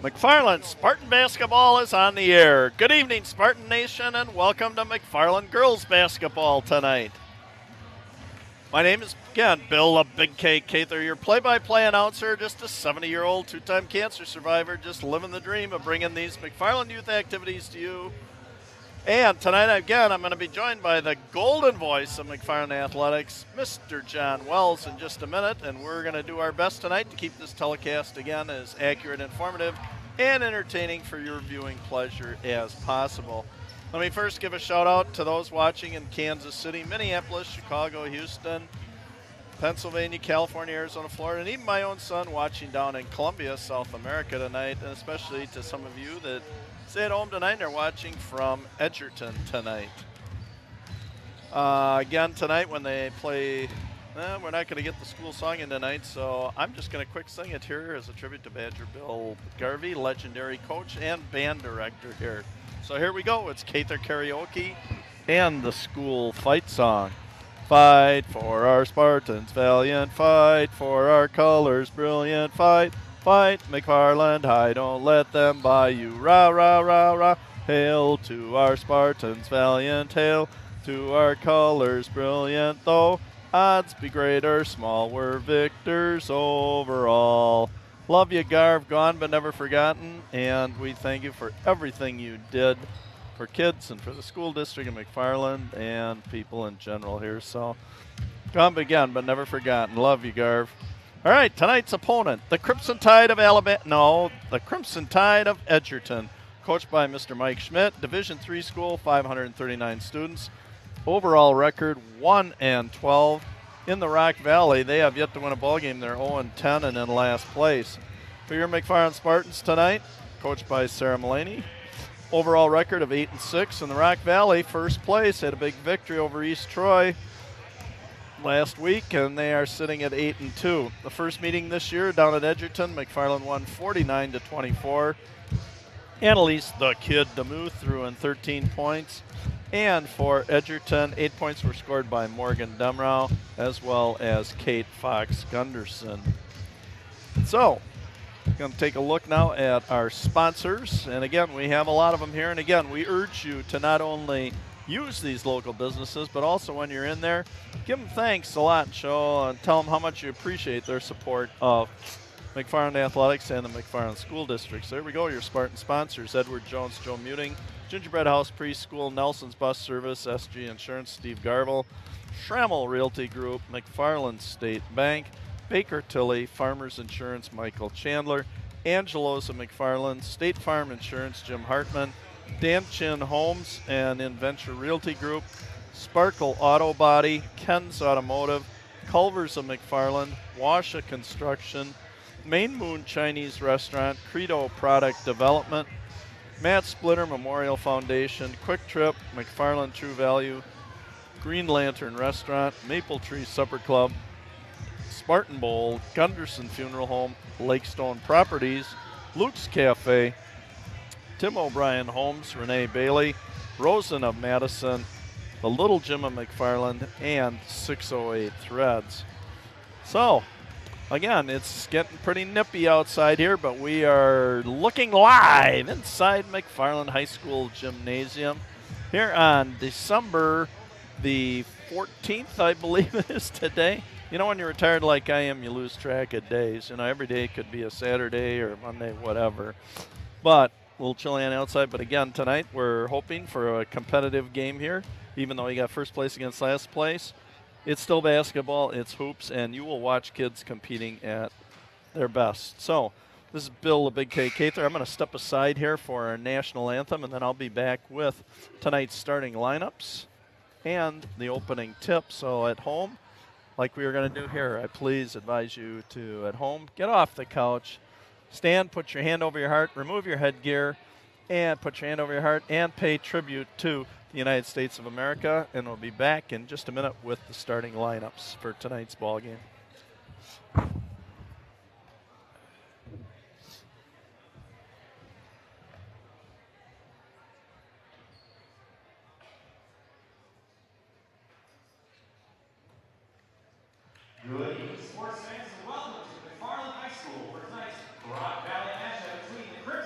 McFarland Spartan Basketball is on the air. Good evening, Spartan Nation, and welcome to McFarland Girls Basketball tonight. My name is, again, Bill, a Big K Cather, your play-by-play announcer, just a 70-year-old two-time cancer survivor, just living the dream of bringing these McFarland youth activities to you. And tonight, again, I'm going to be joined by the golden voice of McFarland Athletics, Mr. John Wells, in just a minute. And we're going to do our best tonight to keep this telecast, again, as accurate, informative, and entertaining for your viewing pleasure as possible. Let me first give a shout-out to those watching in Kansas City, Minneapolis, Chicago, Houston, Pennsylvania, California, Arizona, Florida, and even my own son watching down in Colombia, South America tonight, and especially to some of you that stay at home tonight and are watching from Edgerton tonight. Again, tonight when they play, we're not going to get the school song in tonight, so I'm just going to quick sing it here as a tribute to Badger Bill Garvey, legendary coach and band director here. So here we go. It's Cather Karaoke and the school fight song. Fight for our Spartans, valiant fight for our colors, brilliant fight. Fight, McFarland High, don't let them buy you. Rah, rah, rah, rah. Hail to our Spartans, valiant, hail to our colors, brilliant. Though odds be great or small, we're victors overall. Love you, Garv, gone but never forgotten. And we thank you for everything you did for kids and for the school district in McFarland and people in general here. So, gone again but never forgotten. Love you, Garv. All right, tonight's opponent, the Crimson Tide of the Crimson Tide of Edgerton, coached by Mr. Mike Schmidt. Division III school, 539 students. Overall record 1-12. In the Rock Valley, they have yet to win a ball game. They're 0-10 and in last place. For your McFarland Spartans tonight, coached by Sarah Mullaney. Overall record of 8-6 in the Rock Valley. First place, had a big victory over East Troy last week, and they are sitting at 8-2. The first meeting this year down at Edgerton, McFarland won 49-24. Annalise the Kid DeMuth threw in 13 points. And for Edgerton, 8 points were scored by Morgan Demrau as well as Kate Fox Gunderson. So, going to take a look now at our sponsors. And again, we have a lot of them here. And again, we urge you to not only use these local businesses, but also when you're in there, give them thanks a lot and tell them how much you appreciate their support of McFarland Athletics and the McFarland School District. So there we go, your Spartan sponsors: Edward Jones, Joe Muting, Gingerbread House Preschool, Nelson's Bus Service, SG Insurance, Steve Garvel, Schrammel Realty Group, McFarland State Bank, Baker Tilly, Farmers Insurance, Michael Chandler, Angelo's of McFarland, State Farm Insurance, Jim Hartman, Dan Chin Homes and Inventure Realty Group, Sparkle Auto Body, Ken's Automotive, Culver's of McFarland, Washa Construction, Main Moon Chinese Restaurant, Credo Product Development, Matt Splitter Memorial Foundation, Quick Trip, McFarland True Value, Green Lantern Restaurant, Maple Tree Supper Club, Spartan Bowl, Gunderson Funeral Home, Lakestone Properties, Luke's Cafe, Tim O'Brien Homes, Renee Bailey, Rosen of Madison, the Little Gym of McFarland, and 608 Threads. So, again, it's getting pretty nippy outside here, but we are looking live inside McFarland High School Gymnasium here on December the 14th, I believe it is today. You know, when you're retired like I am, you lose track of days. You know, every day could be a Saturday or Monday, whatever. But a little chilly on the outside, but again, tonight we're hoping for a competitive game here. Even though you got first place against last place, it's still basketball, it's hoops, and you will watch kids competing at their best. So, this is Bill, the Big K Cather. I'm going to step aside here for our national anthem, and then I'll be back with tonight's starting lineups and the opening tip. So, at home, like we were going to do here, I please advise you to, at home, get off the couch, stand, put your hand over your heart, remove your headgear, and put your hand over your heart, and pay tribute to the United States of America. And we'll be back in just a minute with the starting lineups for tonight's ball game. Good evening, sports fans, and welcome to McFarland High School for tonight's Rock Valley matchup between the Crimson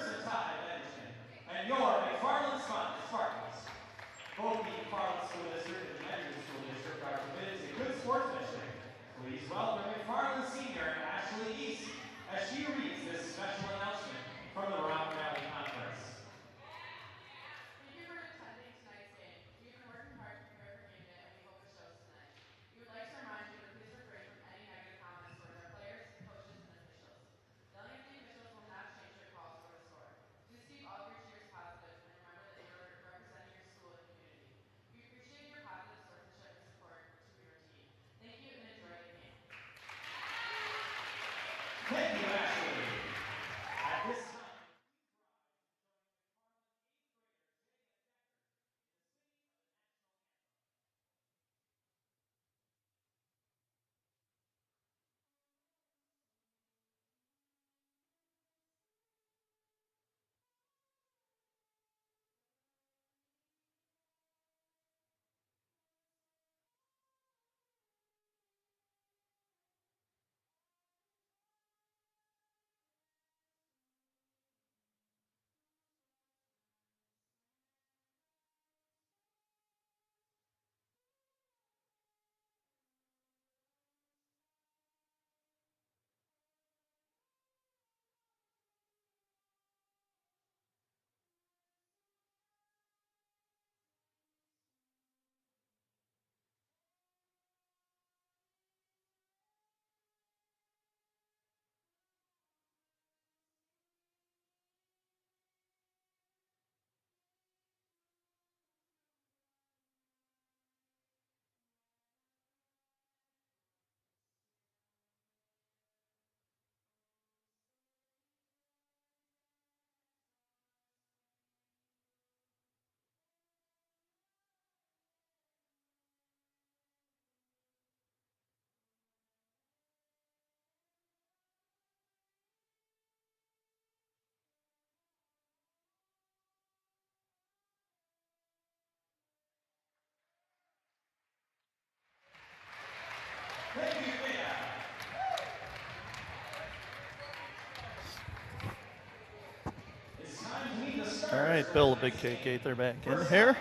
right, Bill, the big cake Gaither back in here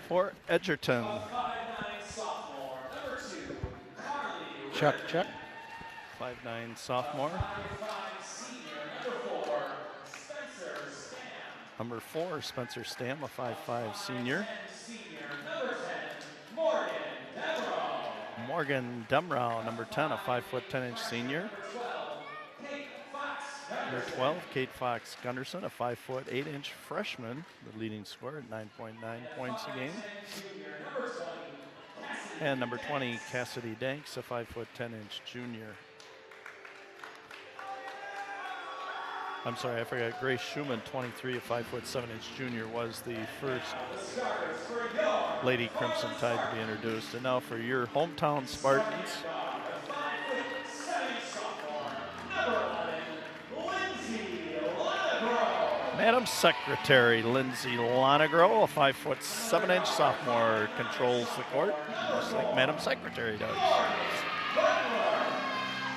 for Edgerton. Check. 5'9" sophomore. Number 4, Spencer Stam, a 5'5" senior. Morgan Demrow, number 10, a 5'10" senior. Number 12, Kate Fox Gunderson, a 5'8" freshman, the leading scorer at 9.9 points a game. And number 20, Cassidy Danks, a 5'10" junior. I'm sorry, I forgot. Grace Schumann, 23, a 5'7" junior, was the first Lady Crimson Tide to be introduced. And now for your hometown Spartans. Madam Secretary Lindsay Lonegro, a 5'7" sophomore, controls the court, just like Madam Secretary does.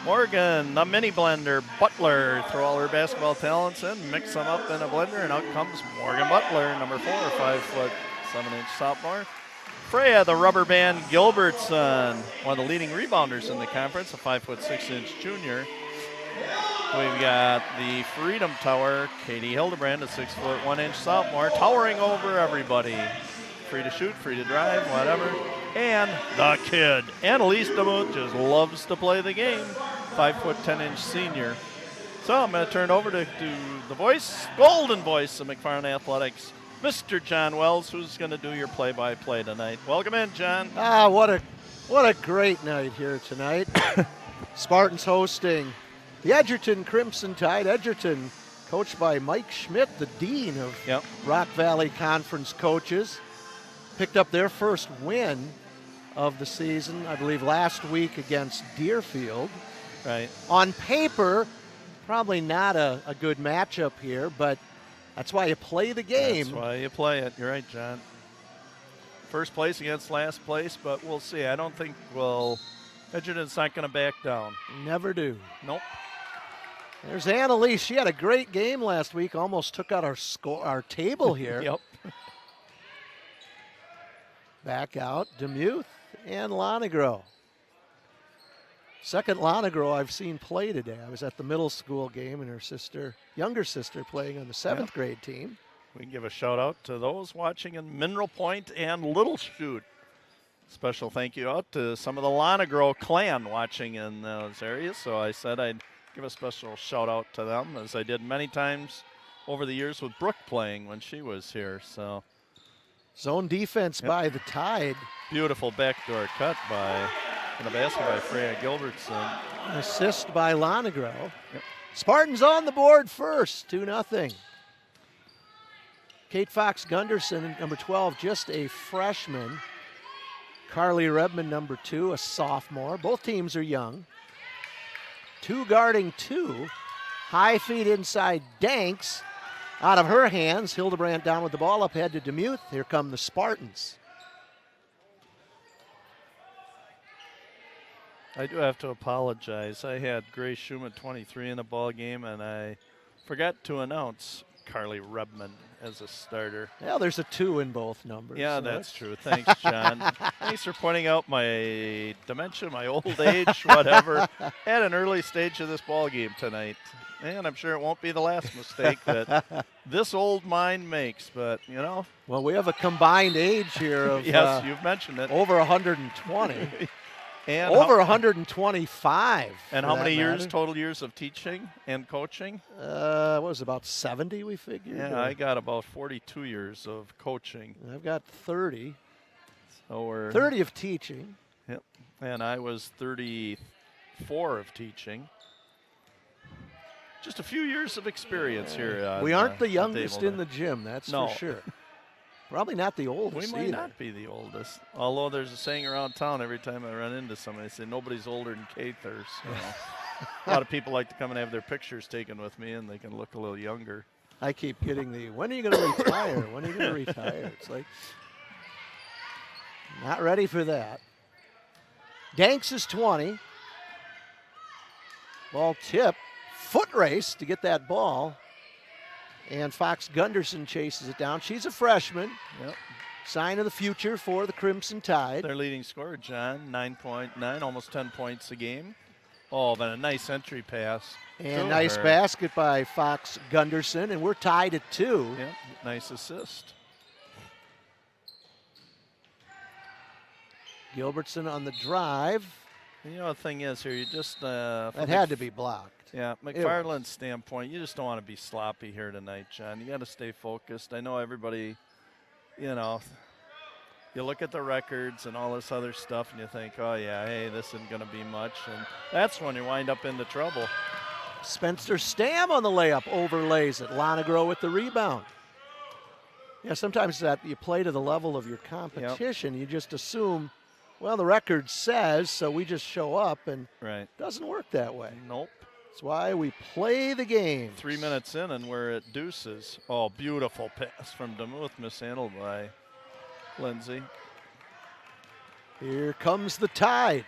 Morgan, the mini blender, Butler, throw all her basketball talents in, mix them up in a blender, and out comes Morgan Butler, number 4, 5'7" sophomore. Freya, the rubber band, Gilbertson, one of the leading rebounders in the conference, a 5'6" junior. We've got the Freedom Tower, Katie Hildebrand, a 6'1" sophomore, towering over everybody. Free to shoot, free to drive, whatever. And the kid, Annalise DeMuth, just loves to play the game. 5'10" senior. So I'm going to turn over to the voice, golden voice of McFarland Athletics, Mr. John Wells, who's going to do your play-by-play tonight. Welcome in, John. What a great night here tonight. Spartans hosting the Edgerton Crimson Tide. Edgerton, coached by Mike Schmidt, the dean of Rock Valley Conference coaches, picked up their first win of the season, I believe, last week against Deerfield. Right. On paper, probably not a good matchup here, but that's why you play the game. That's why you play it. You're right, John. First place against last place, but we'll see. I don't think, Edgerton's not going to back down. Never do. Nope. There's Annalise. She had a great game last week. Almost took out our table here. Yep. Back out, DeMuth and Lonegro. Second Lonegro I've seen play today. I was at the middle school game and her younger sister playing on the 7th grade team. We can give a shout out to those watching in Mineral Point and Little Chute. Special thank you out to some of the Lonegro clan watching in those areas. So I said I'd give a special shout out to them, as I did many times over the years with Brooke playing when she was here. So zone defense by the Tide. Beautiful backdoor cut in the basket by Freya Gilbertson. An assist by Lonegro. Yep. Spartans on the board first, 2-0. Kate Fox Gunderson, number 12, just a freshman. Carly Redmond, number 2, a sophomore. Both teams are young. 2 guarding 2. High feed inside Danks. Out of her hands, Hildebrand down with the ball up head to DeMuth. Here come the Spartans. I do have to apologize. I had Grace Schumann 23 in the ball game, and I forgot to announce Carly Redmond as a starter. Well, there's a 2 in both numbers. Yeah, that's true. Thanks, John. Thanks for pointing out my dementia, my old age, whatever, at an early stage of this ball game tonight. And I'm sure it won't be the last mistake that this old mind makes, but, Well, we have a combined age here of yes, you've mentioned it. Over 120. And over 125. And how many total years of teaching and coaching? What was it, about 70 we figured? Yeah, I got about 42 years of coaching. I've got 30. So we're 30 of teaching. Yep. And I was 34 of teaching. Just a few years of experience here. We aren't the youngest in the gym, that's for sure. Probably not the oldest We might either. not be the oldest. Although there's a saying around town every time I run into somebody, they say nobody's older than Cather. So a lot of people like to come and have their pictures taken with me, and they can look a little younger. I keep getting when are you going to retire? When are you going to retire? It's like, not ready for that. Danks is 20. Ball tip. Foot race to get that ball. And Fox Gunderson chases it down. She's a freshman. Yep. Sign of the future for the Crimson Tide. Their leading scorer, John, 9.9, almost 10 points a game. Oh, but a nice entry pass. And nice basket by Fox Gunderson, and we're tied at 2. Yep, nice assist. Gilbertson on the drive. You know, the thing is here, you just... that had to be blocked. Yeah, McFarland's standpoint, you just don't want to be sloppy here tonight, John. You got to stay focused. I know everybody, you know, you look at the records and all this other stuff and you think, oh, yeah, hey, this isn't going to be much. And that's when you wind up into trouble. Spencer Stam on the layup, overlays it. Lonegro with the rebound. Yeah, sometimes that you play to the level of your competition. Yep. You just assume, well, the record says, so we just show up, and it doesn't work that way. Nope. That's why we play the game. 3 minutes in, and we're at deuces. Oh, beautiful pass from Demuth, mishandled by Lindsay. Here comes the Tide.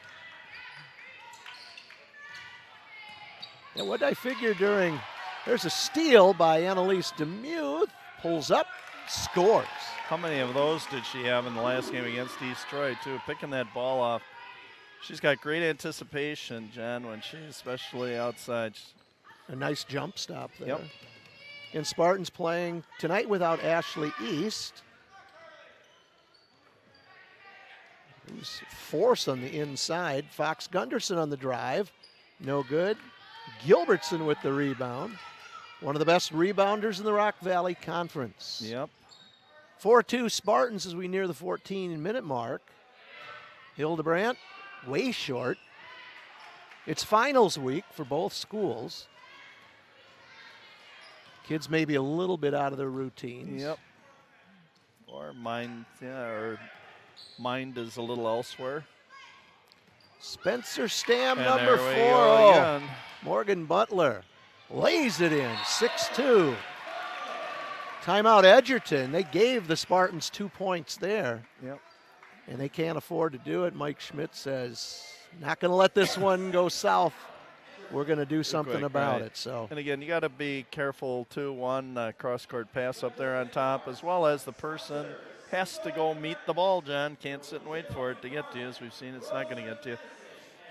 And what I figure there's a steal by Annalise Demuth, pulls up, scores. How many of those did she have in the last game against East Troy, too? Picking that ball off. She's got great anticipation, Jen, when she's especially outside. A nice jump stop there. Yep. And Spartans playing tonight without Ashley East. Who's force on the inside. Fox Gunderson on the drive. No good. Gilbertson with the rebound. One of the best rebounders in the Rock Valley Conference. Yep. 4-2 Spartans as we near the 14-minute mark. Hildebrandt, way short. It's finals week for both schools. Kids may be a little bit out of their routines. Yep. Or mind is a little elsewhere. Spencer Stam, number 4. Morgan Butler lays it in, 6-2. Timeout Edgerton. They gave the Spartans 2 points there. Yep. And they can't afford to do it. Mike Schmidt says, not going to let this one go south. We're going to do something about it. So. And again, you got to be careful too. One cross-court pass up there on top, as well as the person has to go meet the ball, John. Can't sit and wait for it to get to you. As we've seen, it's not going to get to you.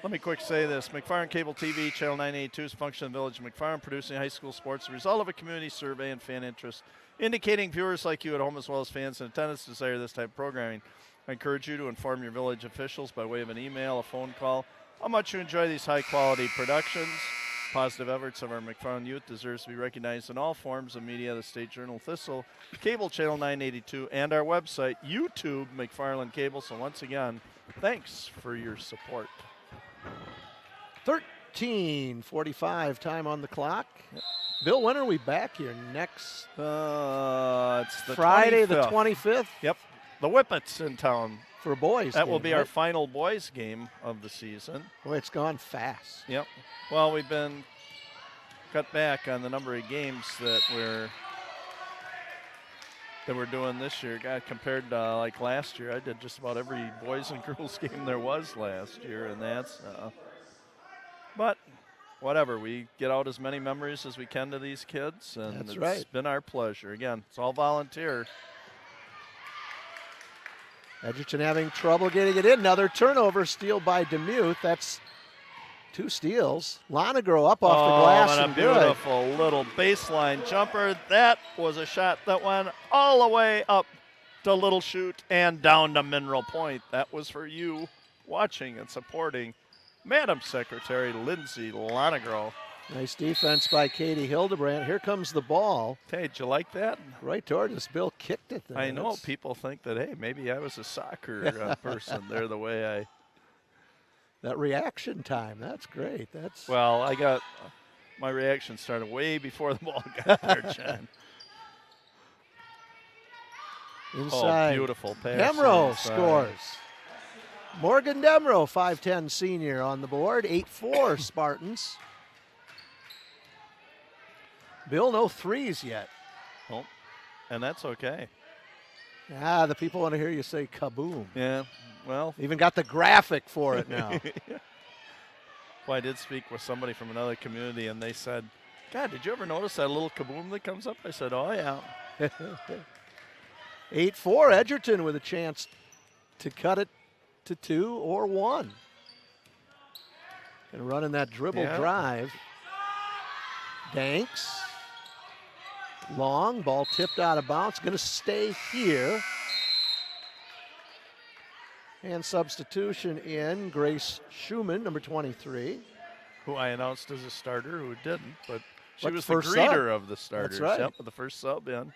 Let me quick say this. McFarland Cable TV, Channel 982 is a function of the Village of McFarland, producing high school sports, the result of a community survey and fan interest, indicating viewers like you at home as well as fans in attendance desire this type of programming. I encourage you to inform your village officials by way of an email, a phone call, how much you enjoy these high-quality productions. Positive efforts of our McFarland youth deserves to be recognized in all forms of media, the State Journal Thistle, Cable Channel 982, and our website, YouTube McFarland Cable. So once again, thanks for your support. 13:45 time on the clock. Yep. Bill, when are we back here next? It's the Friday 25th. the 25th? Yep. The Whippets in town. For a boys That game, will be our final boys game of the season. Boy, it's gone fast. Yep. Well, we've been cut back on the number of games that we're doing this year. God, compared to like last year, I did just about every boys and girls game there was last year, and that's. But whatever, we get out as many memories as we can to these kids, and it's been our pleasure. Again, it's all volunteer. Edgerton having trouble getting it in. Another turnover, steal by Demuth. That's 2 steals. Lonegro up off the glass and a beautiful little baseline jumper. That was a shot that went all the way up to Little Chute and down to Mineral Point. That was for you watching and supporting Madam Secretary Lindsay Lonegro. Nice defense by Katie Hildebrandt. Here comes the ball. Hey, did you like that? Right toward us. Bill kicked it there. I know. People think that, hey, maybe I was a soccer person there the way I. That reaction time, that's great. Well, I got my reaction started way before the ball got there, John. Inside. Oh, beautiful pass. Demro scores. Morgan Demro, 5'10" senior on the board. 8-4 Spartans. Bill, no threes yet. Oh, and that's okay. The people want to hear you say kaboom. Yeah, well. Even got the graphic for it now. Well, I did speak with somebody from another community, and they said God, did you ever notice that little kaboom that comes up? I said, oh, yeah. 8-4, Edgerton with a chance to cut it to 2 or 1. Going to run in that dribble drive. Danks. Long, ball tipped out of bounds. Going to stay here. And substitution in Grace Schumann, number 23. Who I announced as a starter, who didn't, but she was the first greeter sub. of the starters. That's right. Yep, with the first sub in.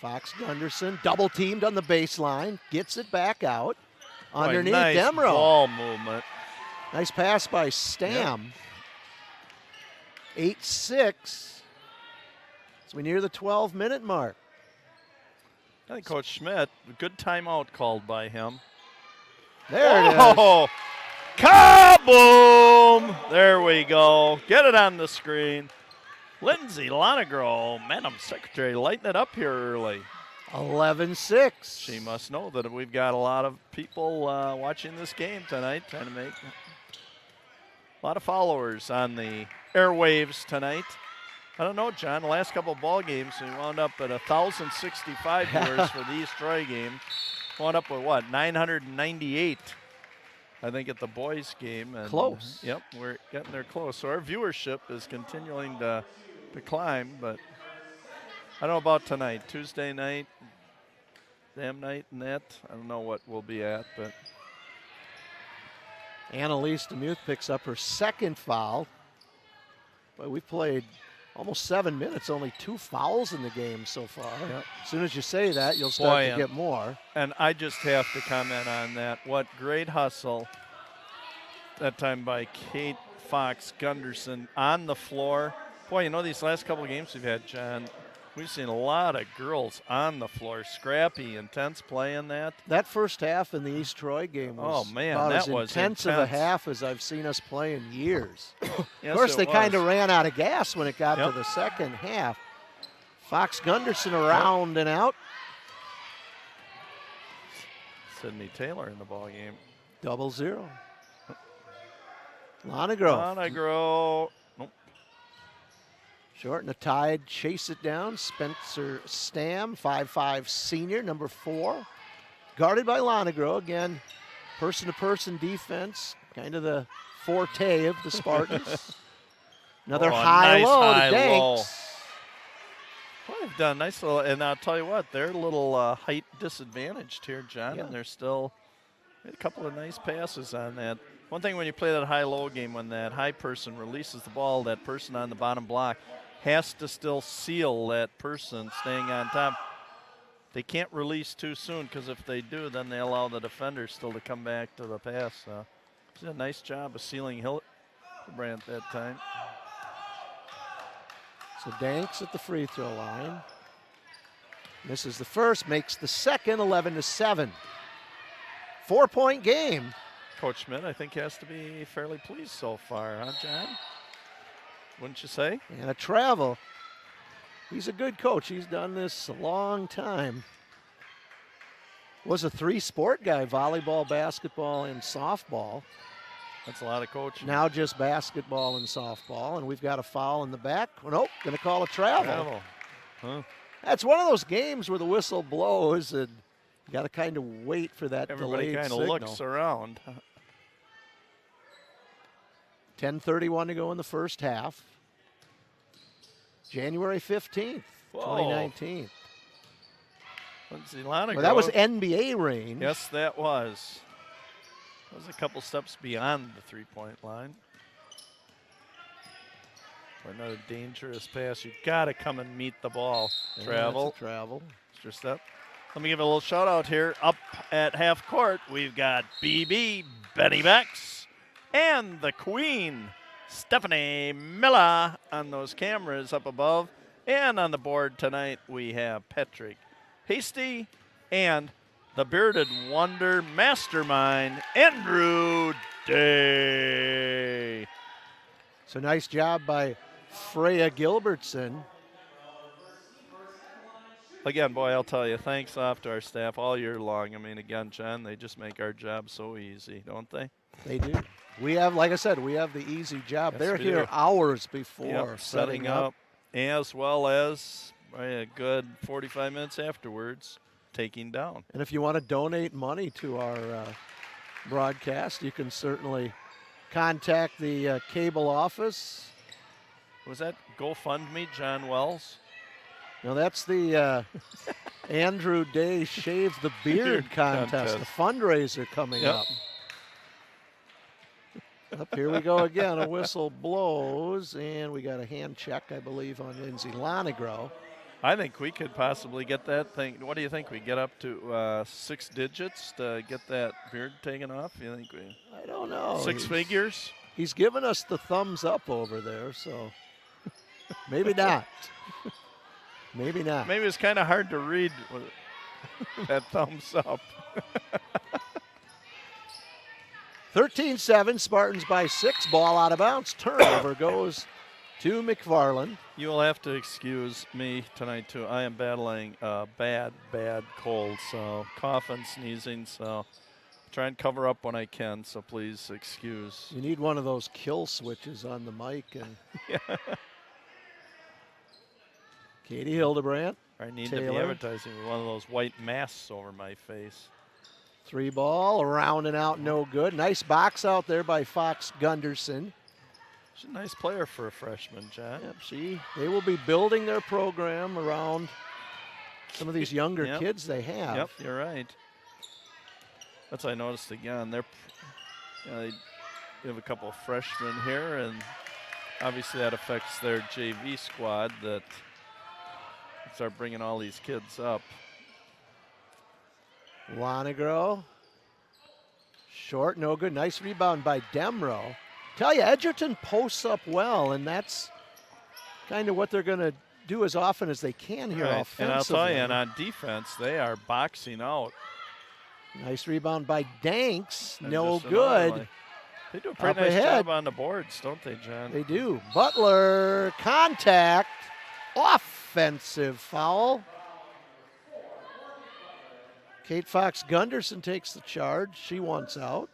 Fox Gunderson double teamed on the baseline, gets it back out. Underneath nice Demro. Ball movement. Nice pass by Stam. 8-6 as we near the 12-minute mark. I think Coach Schmidt, a good timeout called by him. There it is. Oh, kaboom! There we go. Get it on the screen. Lindsay Lonegro, Madam Secretary, lighting it up here early. 11-6. She must know that we've got a lot of people watching this game tonight, trying to make a lot of followers on the airwaves tonight. I don't know, John, the last couple of ball games, we wound up at 1,065 viewers for the East Troy game. Wound up with what, 998, I think, at the boys game. And, close. Yep, we're getting there close. So our viewership is continuing to climb, but I don't know about tonight. Tuesday night, damn night and that. I don't know what we'll be at, but. Annalise DeMuth picks up her second foul. But we've played almost 7 minutes, only 2 fouls in the game so far. Yep. As soon as you say that, you'll start to get more. And I just have to comment on that. What great hustle that time by Kate Fox Gunderson on the floor. Boy, you know, these last couple of games we've had, John, we've seen a lot of girls on the floor, scrappy, intense play in that. That first half in the East Troy game was about as intense of a half as I've seen us play in years. Yes, of course, they kind of ran out of gas when it got to the second half. Fox Gunderson around and out. Sydney Taylor in the ball game. 0-0. Lonegro. Nope. Short and a Tide chase it down. Spencer Stam, 5'5" senior, number 4. Guarded by Lonegro. Again, person-to-person defense, kind of the forte of the Spartans. Another high-low to Danks. Well, they've done nice little, and I'll tell you what, they're a little height disadvantaged here, John, and they're still a couple of nice passes on that. One thing when you play that high-low game, when that high person releases the ball, that person on the bottom block has to still seal that person staying on top. They can't release too soon, because if they do, then they allow the defender still to come back to the pass. So she did a nice job of sealing Hildebrand that time. So Danks at the free throw line. Misses the first, makes the second, 11-7. 4-point game. Coach Schmidt, I think, has to be fairly pleased so far, huh, John? Wouldn't you say? And a travel. He's a good coach. He's done this a long time. Was a 3-sport guy, volleyball, basketball, and softball. That's a lot of coaching. Now just basketball and softball, and we've got a foul in the back. Oh, nope, going to call a travel. Huh. That's one of those games where the whistle blows and you got to kind of wait for that Everybody delayed kind of signal. looks around. 10:31 to go in the first half. January 15th, 2019. Lindsay Lonegro. Well, that was NBA range. Yes, that was. That was a couple steps beyond the three-point line. For another dangerous pass, you got to come and meet the ball. Yeah, Travel. Travel. Extra step. Let me give a little shout out here. Up at half court, we've got BB, Benny Bex, and the Queen, Stephanie Miller, on those cameras up above. And on the board tonight, we have Patrick Hasty and the bearded wonder mastermind, Andrew Day. So nice job by Freya Gilbertson. again, boy, I'll tell you, thanks off to our staff all year long. I mean, again, John, they just make our job so easy, don't they? They do. We have, like I said, we have the easy job. Yes, They're here hours before setting up, as well as a good 45 minutes afterwards, taking down. And if you want to donate money to our broadcast, you can certainly contact the cable office. Was that GoFundMe, John Wells? No, that's the Andrew Day Shave the Beard contest, the fundraiser coming up. Up here we go again. A whistle blows, and we got a hand check, I believe, on Lindsay Lonegro. I think we could possibly get that thing. What do you think? We get up to 6 digits to get that beard taken off? You think we? I don't know. 6 figures? He's giving us the thumbs up over there, so maybe not. Maybe not. Maybe it's kind of hard to read with that thumbs up. 13-7, Spartans by 6, ball out of bounds. Turnover goes to McFarland. You will have to excuse me tonight, too. I am battling a bad cold, so coughing, sneezing, so try and cover up when I can, so please excuse. You need one of those kill switches on the mic. And yeah. Katie Hildebrandt. I need to be advertising with one of those white masks over my face. 3 ball, around and out, no good. Nice box out there by Fox Gunderson. She's a nice player for a freshman, John. Yep, they will be building their program around some of these younger kids they have. Yep, you're right. That's what I noticed again. They have a couple of freshmen here, and obviously that affects their JV squad that start bringing all these kids up. Lonegro, short, no good. Nice rebound by Demro. Tell you, Edgerton posts up well, and that's kind of what they're going to do as often as they can here offensively. And I'll tell you, and on defense, they are boxing out. Nice rebound by Danks, no good. They do a pretty nice job on the boards, don't they, John? They do. Butler, contact, offensive foul. Kate Fox Gunderson takes the charge. She wants out.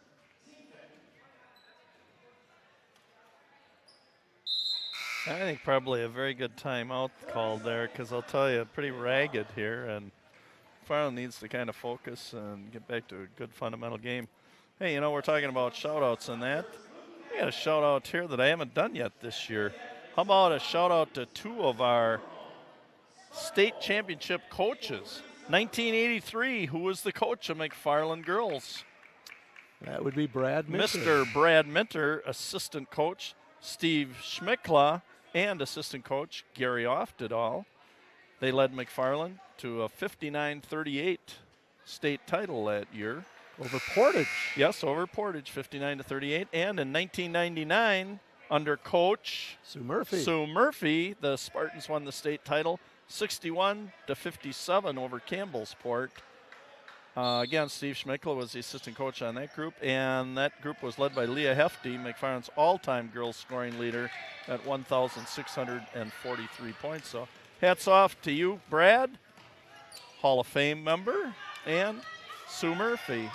I think probably a very good timeout called there, because I'll tell you, pretty ragged here, and McFarland needs to kind of focus and get back to a good fundamental game. Hey, you know, we're talking about shout-outs and that. We got a shout-out here that I haven't done yet this year. How about a shout-out to 2 of our state championship coaches? 1983, who was the coach of McFarland girls? That would be Brad Minter. Mr. Brad Minter, assistant coach Steve Schmickla, and assistant coach Gary Oftedal. They led McFarland to a 59-38 state title that year. Over Portage. Yes, over Portage, 59-38. And in 1999, under coach Sue Murphy, the Spartans won the state title 61-57 over Campbellsport. Again, Steve Schmickla was the assistant coach on that group, and that group was led by Leah Hefty, McFarland's all-time girls scoring leader at 1,643 points. So hats off to you, Brad, Hall of Fame member, and Sue Murphy.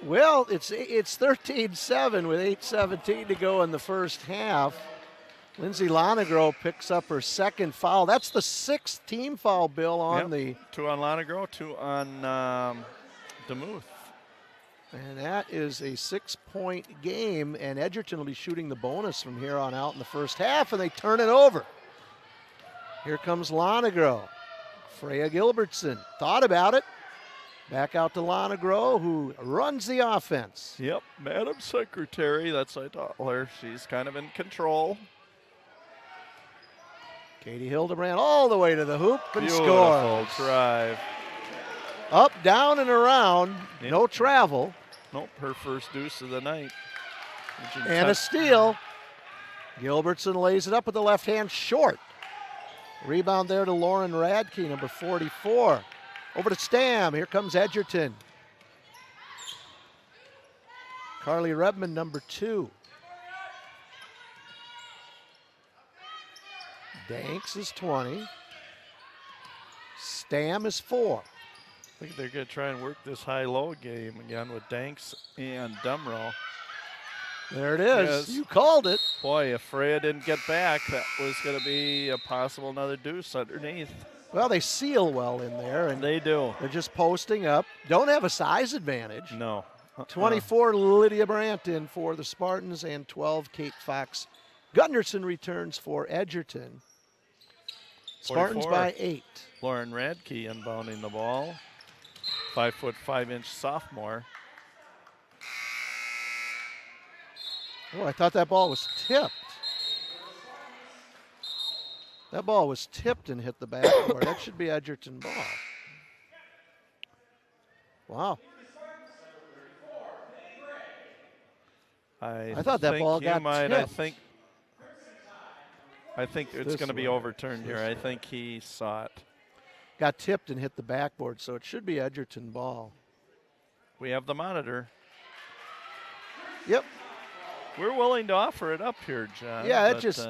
Well, it's 13-7 with 8:17 to go in the first half. Lindsay Lonegro picks up her second foul. That's the 6th team foul, Bill, on the... 2 on Lonegro, 2 on DeMuth. And that is a 6-point game, and Edgerton will be shooting the bonus from here on out in the first half, and they turn it over. Here comes Lonegro. Freya Gilbertson thought about it. Back out to Lonegro, who runs the offense. Yep, Madam Secretary, that's what I taught her. She's kind of in control. Katie Hildebrandt all the way to the hoop and Beautiful scores. Drive. Up, down, and around. Yep. No travel. Nope, her first deuce of the night. And a steal. Gilbertson lays it up with the left hand short. Rebound there to Lauren Radke, number 44. Over to Stam. Here comes Edgerton. Carly Rebman, number 2. Danks is 20. Stam is 4. I think they're going to try and work this high-low game again with Danks and Demro. There it is. Yes. You called it. Boy, if Freya didn't get back, that was going to be a possible another deuce underneath. Well, they seal well in there. And they do. They're just posting up. Don't have a size advantage. No. 24, Lydia Brandt in for the Spartans, and 12, Kate Fox. Gunderson returns for Edgerton. Spartans 44. by 8. Lauren Radke inbounding the ball. 5'5" sophomore. Oh, I thought that ball was tipped. That ball was tipped and hit the backboard. That should be Edgerton ball. Wow. I thought that ball got tipped. I think it's going to be overturned here. I think he saw it. Got tipped and hit the backboard, so it should be Edgerton ball. We have the monitor. Yep. We're willing to offer it up here, John. Yeah, it just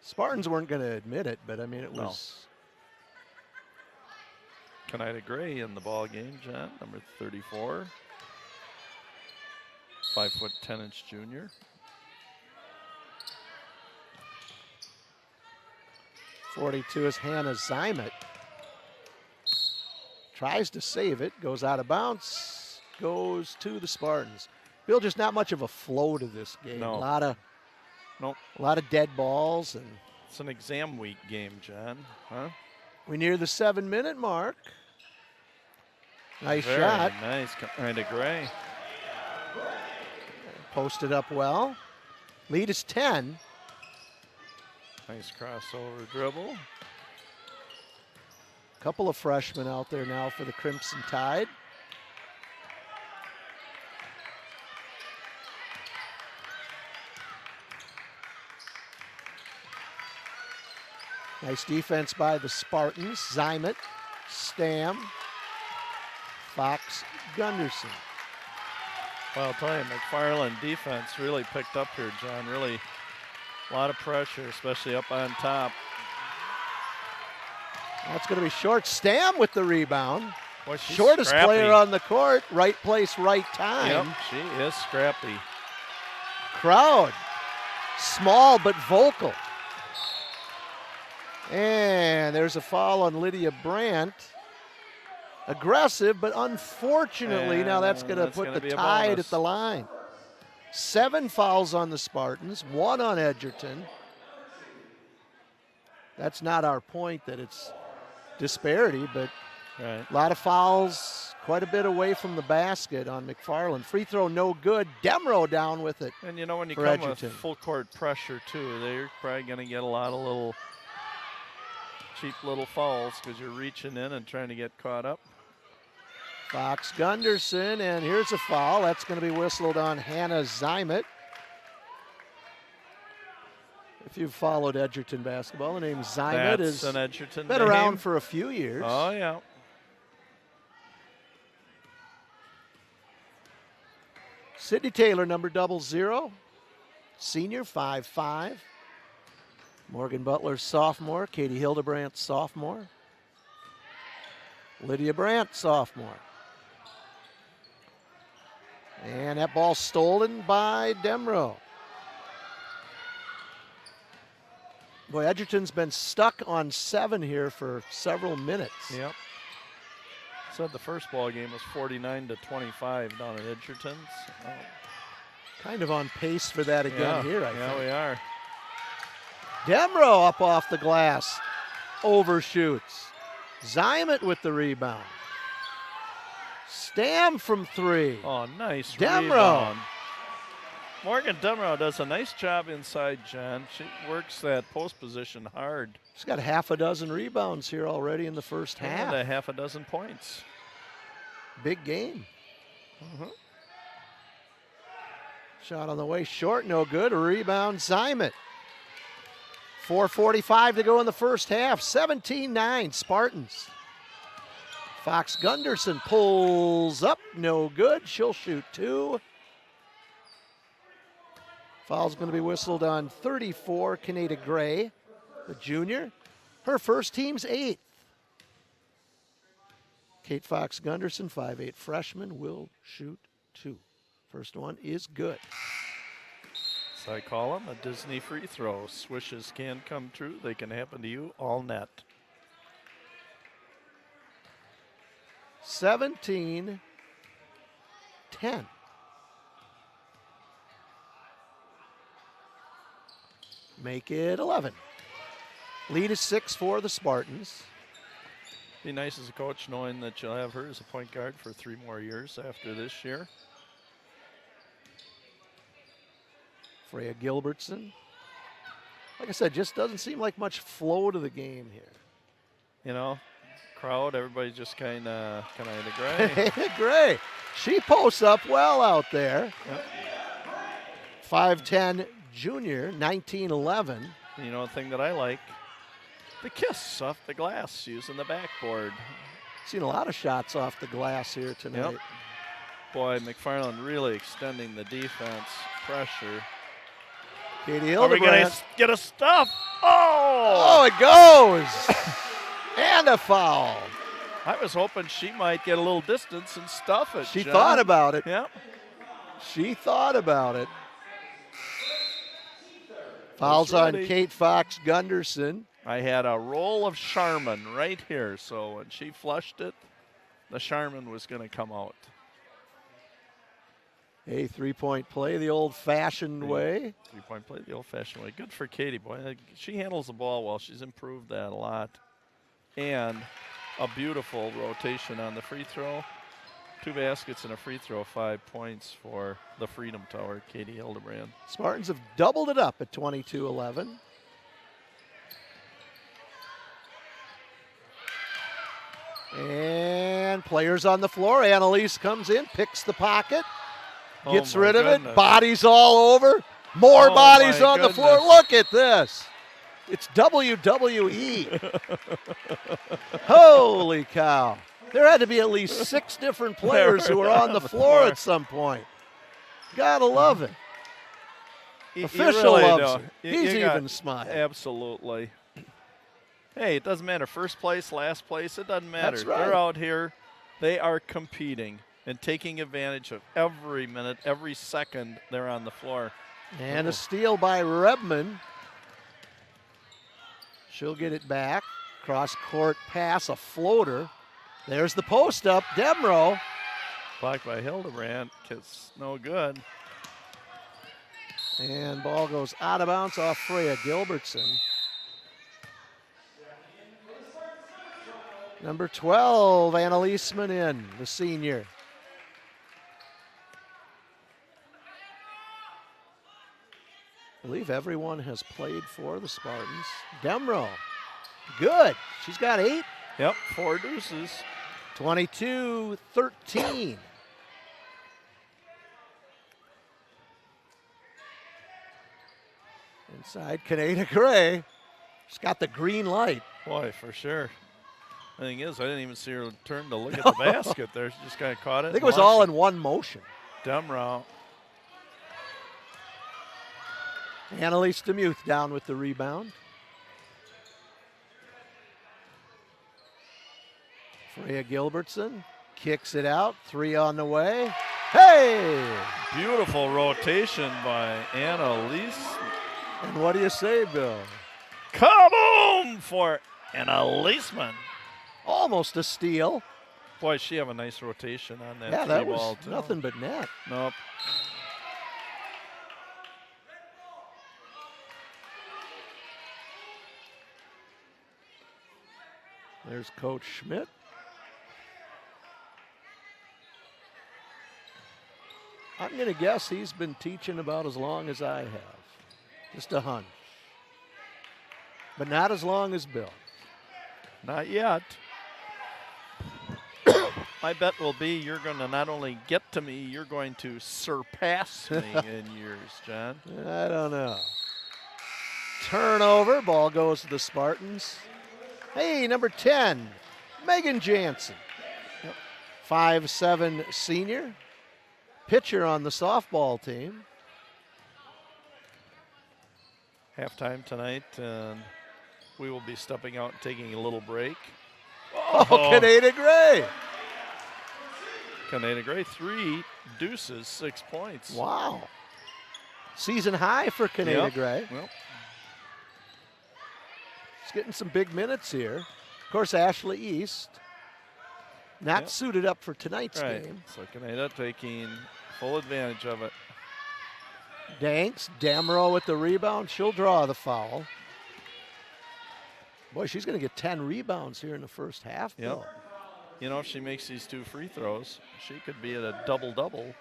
Spartans weren't going to admit it, but I mean it was. Kaneda Gray in the ball game, John, number 34. 5'10" junior. .42 is Hannah Zymet. Tries to save it, goes out of bounds, goes to the Spartans. Bill, just not much of a flow to this game. No. A lot of dead balls, and it's an exam week game, John. Huh? We near the 7-minute mark. Nice Very shot. Nice, Kaneda Gray. Posted up well. Lead is 10. Nice crossover dribble. Couple of freshmen out there now for the Crimson Tide. Nice defense by the Spartans. Zymet, Stam, Fox, Gunderson. Well, I'll tell you, McFarland defense really picked up here, John. Really a lot of pressure, especially up on top. That's going to be short. Stam with the rebound. Boy, she's shortest scrappy. player on the court. Right place, right time. Yep, she is scrappy. Crowd, small but vocal. And there's a foul on Lydia Brandt. Aggressive, but unfortunately, now that's going to put the Tide at the line. 7 fouls on the Spartans, 1 on Edgerton. That's not our point that it's disparity, but a lot of fouls, quite a bit away from the basket on McFarland. Free throw no good. Demro down with it. And you know, when you come with full court pressure too, they're probably going to get a lot of little cheap little fouls because you're reaching in and trying to get caught up. Fox Gunderson, and here's a foul. That's going to be whistled on Hannah Zymet. If you've followed Edgerton basketball, the name Zymet has an Edgerton been around for a few years. Oh, yeah. Sydney Taylor, number 00, senior, 5'5". Morgan Butler, sophomore. Katie Hildebrandt, sophomore. Lydia Brandt, sophomore. And that ball stolen by Demro. Boy, Edgerton's been stuck on 7 here for several minutes. Yep. Said the first ball game was 49-25 down at Edgerton's. Oh. Kind of on pace for that again here, I think. Yeah, we are. Demro up off the glass. Overshoots. Zymet with the rebound. Stam from 3. Oh, nice Demro. Rebound. Morgan Demro does a nice job inside, John. She works that post position hard. She's got half a dozen rebounds here already in the first half. And a half a dozen points. Big game. Shot on the way short, no good. A rebound, Zymet. 4:45 to go in the first half. 17-9 Spartans. Fox Gunderson pulls up, no good. She'll shoot 2. Foul's going to be whistled on 34, Kaneda Gray. the junior. Her first team's 8th. Kate Fox Gunderson, 5'8" freshman, will shoot 2. First one is good. So I call them a Disney free throw. Swishes can come true. They can happen to you all net. 17-10. Make it 11. Lead is 6 for the Spartans. Be nice as a coach knowing that you'll have her as a point guard for 3 more years after this year. Freya Gilbertson. Like I said, just doesn't seem like much flow to the game here. You know, crowd, everybody just kind of in the gray. Gray. She posts up well out there. Yep. 5'10" junior, 19-11. You know, the thing that I like, the kiss off the glass using the backboard. Seen a lot of shots off the glass here tonight. Yep. Boy, McFarland really extending the defense pressure. Katie Are we going to get a stop? Oh, it goes. And a foul. I was hoping she might get a little distance and stuff it. She John. thought about it. Yep. She thought about it. Fouls on Kate Fox Gunderson. I had a roll of Charmin right here, so when she flushed it, the Charmin was going to come out. A three-point play the old-fashioned way. Three-point play the old-fashioned way. Good for Katie, boy. She handles the ball well. She's improved that a lot. And a beautiful rotation on the free throw. 2 baskets and a free throw, 5 points for the Freedom Tower, Katie Hildebrand. Spartans have doubled it up at 22-11. And players on the floor. Annalise comes in, picks the pocket, gets rid of it, bodies all over. More bodies on the floor. Look at this. It's WWE. Holy cow. There had to be at least 6 different players who were on the floor at some point. Gotta love it. Official loves it. He's even smiling. Absolutely. Hey, it doesn't matter. First place, last place, it doesn't matter. That's right. They're out here. They are competing and taking advantage of every minute, every second they're on the floor. And a steal by Rebman. She'll get it back. Cross-court pass, a floater. There's the post-up. Demro. Blocked by Hildebrand. It's no good. And ball goes out of bounds off Freya Gilbertson. Number 12, Annalise in, the senior. I believe everyone has played for the Spartans. Demro, good. She's got 8. Yep, 4 deuces. 22-13. Inside, Kaneda Gray. She's got the green light. Boy, for sure. The thing is, I didn't even see her turn to look at the basket there. She just kind of caught it. I think it was all in one motion. Demro. Annalise Demuth down with the rebound. Freya Gilbertson kicks it out. 3 on the way. Hey! Beautiful rotation by Annalise. And what do you say, Bill? Kaboom for Annalise. Almost a steal. Boy, she have a nice rotation on that. Yeah, that was ball too. nothing but net. Nope. There's Coach Schmidt. I'm going to guess he's been teaching about as long as I have. Just a hunch. But not as long as Bill. Not yet. My bet will be you're going to not only get to me, you're going to surpass me in years, John. I don't know. Turnover. Ball goes to the Spartans. Hey, number 10, Megan Jansen. 5'7" senior. Pitcher on the softball team. Halftime tonight, and we will be stepping out and taking a little break. Oh, Canada Gray. Canada Gray, 3 deuces, 6 points. Wow. Season high for Canada Gray. Well, he's getting some big minutes here. Of course, Ashley East not suited up for tonight's game. So Canada taking full advantage of it. Danks, Damro with the rebound. She'll draw the foul. Boy, she's going to get 10 rebounds here in the first half. Yep. You know, if she makes these 2 free throws, she could be at a double-double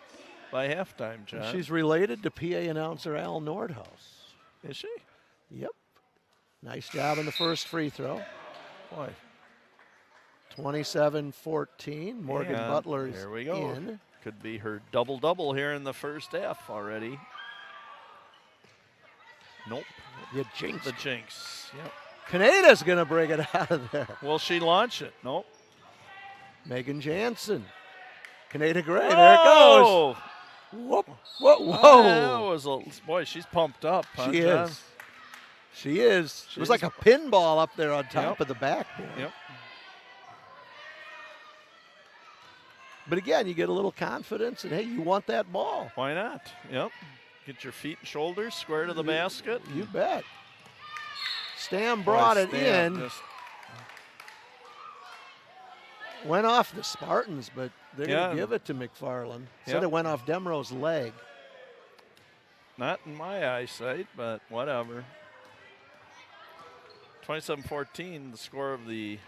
by halftime, John. And she's related to PA announcer Al Nordhaus. Is she? Yep. Nice job in the first free throw. Boy. 27-14. Morgan and Butler's here we go. in. Could be her double-double here in the first half already. Nope. You jinxed. The jinx. Yep. Canada's going to bring it out of there. Will she launch it? Nope. Megan Jansen. Canada Gray. There it goes. Whoop. Whoa. Whoa. That was boy, she's pumped up. Huh, she John? is. She is. It was like a pinball up there on top of the backboard. Yep. But again, you get a little confidence, and hey, you want that ball. Why not? Yep. Get your feet and shoulders square to the basket. You bet. Stam brought it in. Went off the Spartans, but they're going to give it to McFarland. Said it went off Demro's leg. Not in my eyesight, but whatever. 27-14, the score of the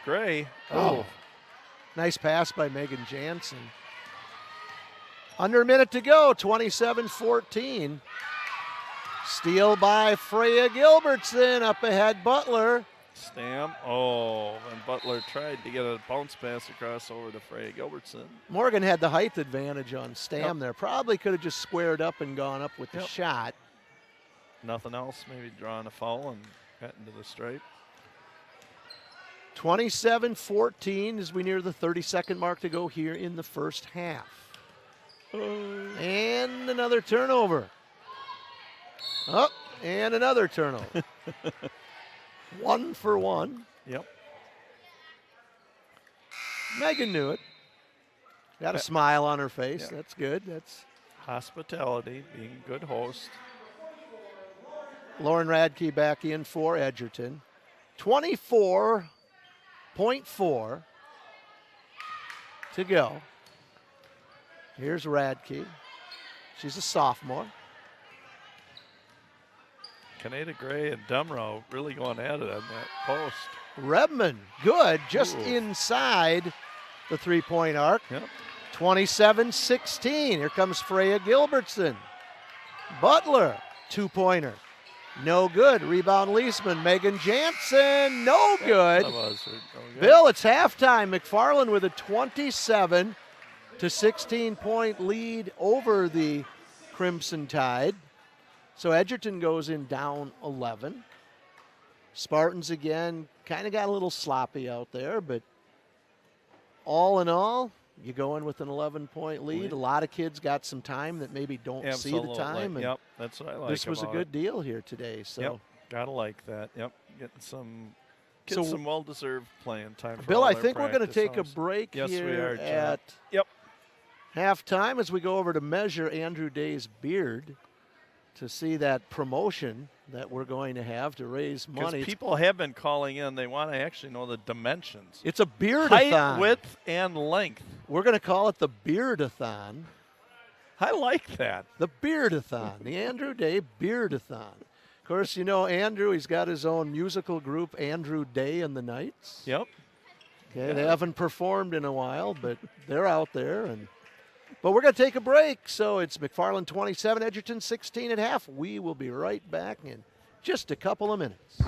Gray. Oh. Nice pass by Megan Jansen. Under a minute to go, 27-14. Steal by Freya Gilbertson, up ahead Butler. Stam. Oh, and Butler tried to get a bounce pass across over to Freya Gilbertson. Morgan had the height advantage on Stam there. Probably could have just squared up and gone up with the shot. Nothing else, maybe drawing a foul and got into the stripe. 27-14 as we near the 30-second mark to go here in the first half. And another turnover. Oh, and another turnover. 1 for 1. Yep. Megan knew it. Got a smile on her face. Yeah. That's good. That's hospitality, being a good host. Lauren Radke back in for Edgerton. 24.4 to go. Here's Radke. She's a sophomore. Canada Gray and Demro really going at it on that post. Redmond, good, just inside the three-point arc. Yep. 27-16. Here comes Freya Gilbertson. Butler, two-pointer. No good. Rebound Leisman. Megan Jansen, no good. Bill, it's halftime. McFarland with a 27-16 lead over the Crimson Tide. So Edgerton goes in down 11. Spartans again kind of got a little sloppy out there, but all in all, you go in with an 11-point lead. A lot of kids got some time that maybe don't see the time. Yep, that's what I like. This was a good deal here today. So gotta like that. Yep, getting some well-deserved playing time. For Bill, I think we're going to take a break here we are, at halftime as we go over to measure Andrew Day's beard to see that promotion that we're going to have to raise money. Because people have been calling in. They want to actually know the dimensions. It's a beard-a-thon. Height, width, and length. We're going to call it the beard-a-thon. I like that. The beard-a-thon. The Andrew Day beard-a-thon. Of course, you know Andrew, he's got his own musical group, Andrew Day and the Knights. Yep. Okay, they haven't performed in a while, but they're out there. But we're going to take a break. So it's McFarland 27, Edgerton 16 at half. We will be right back in just a couple of minutes.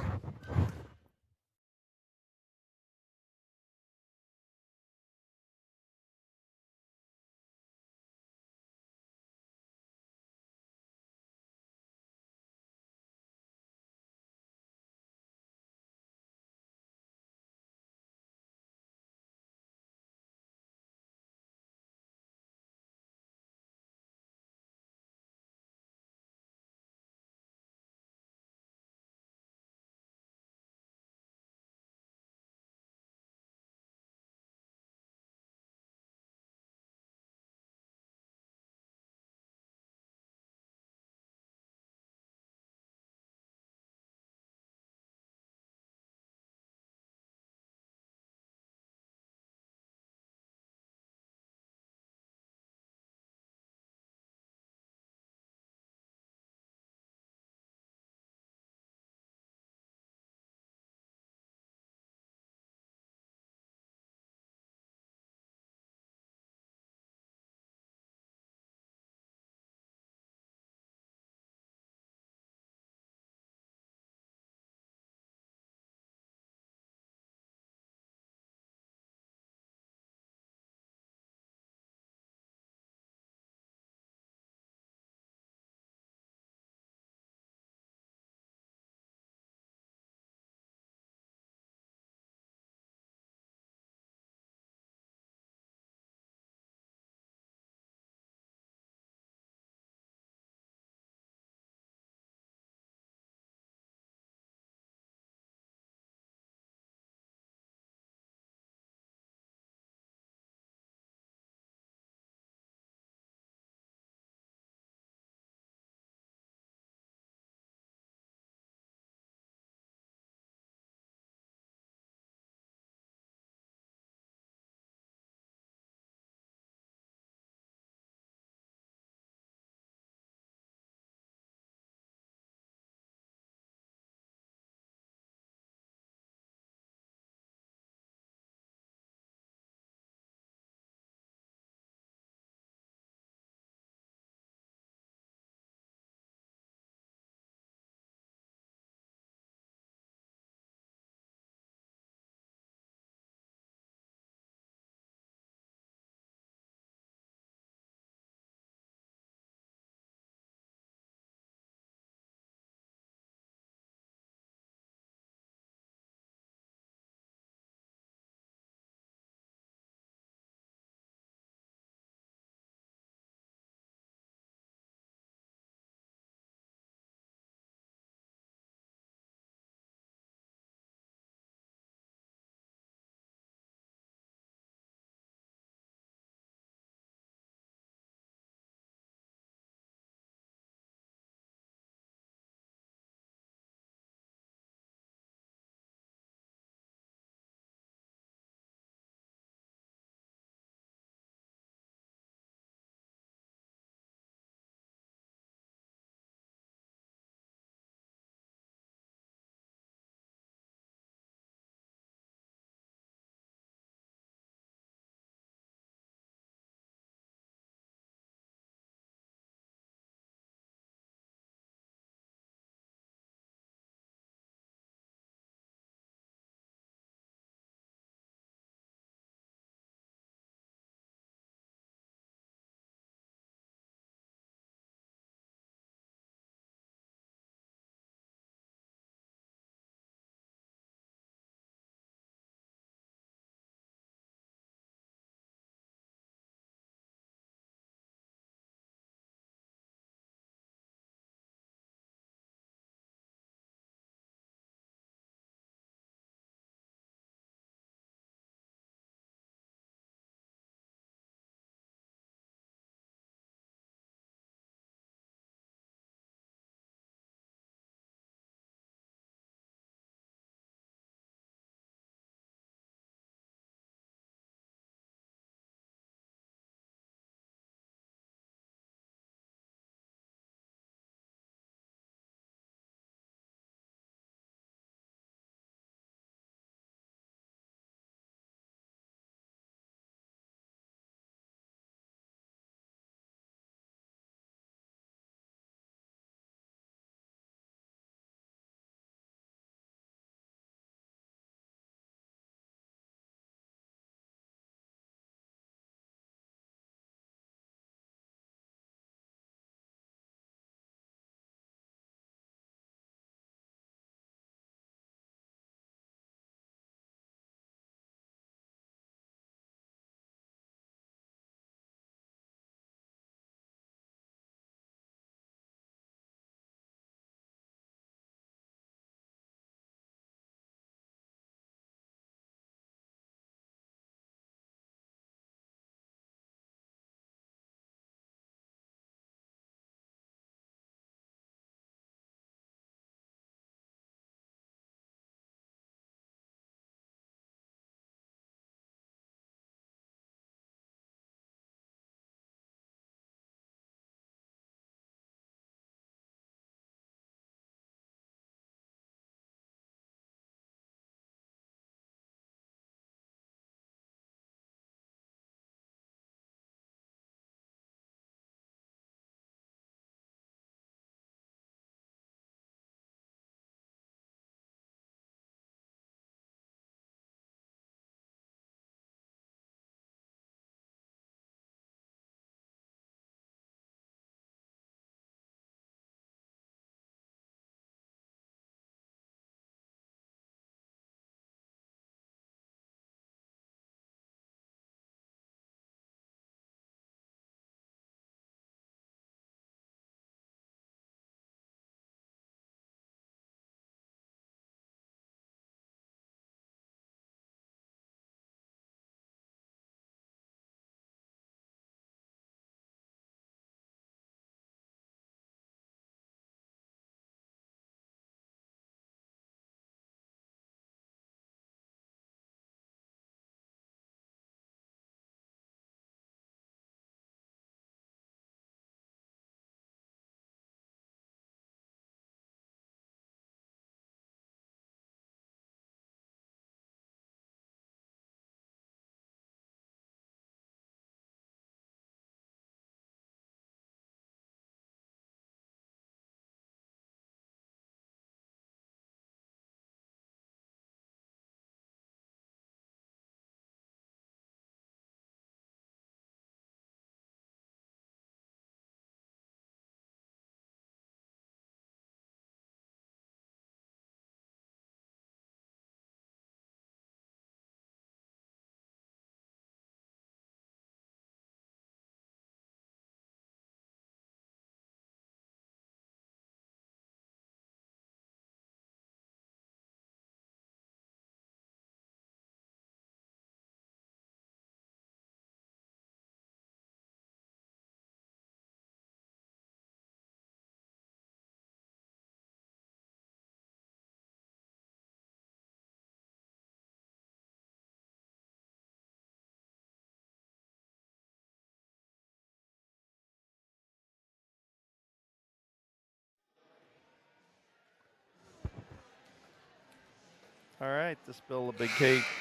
All right, this Bill, a big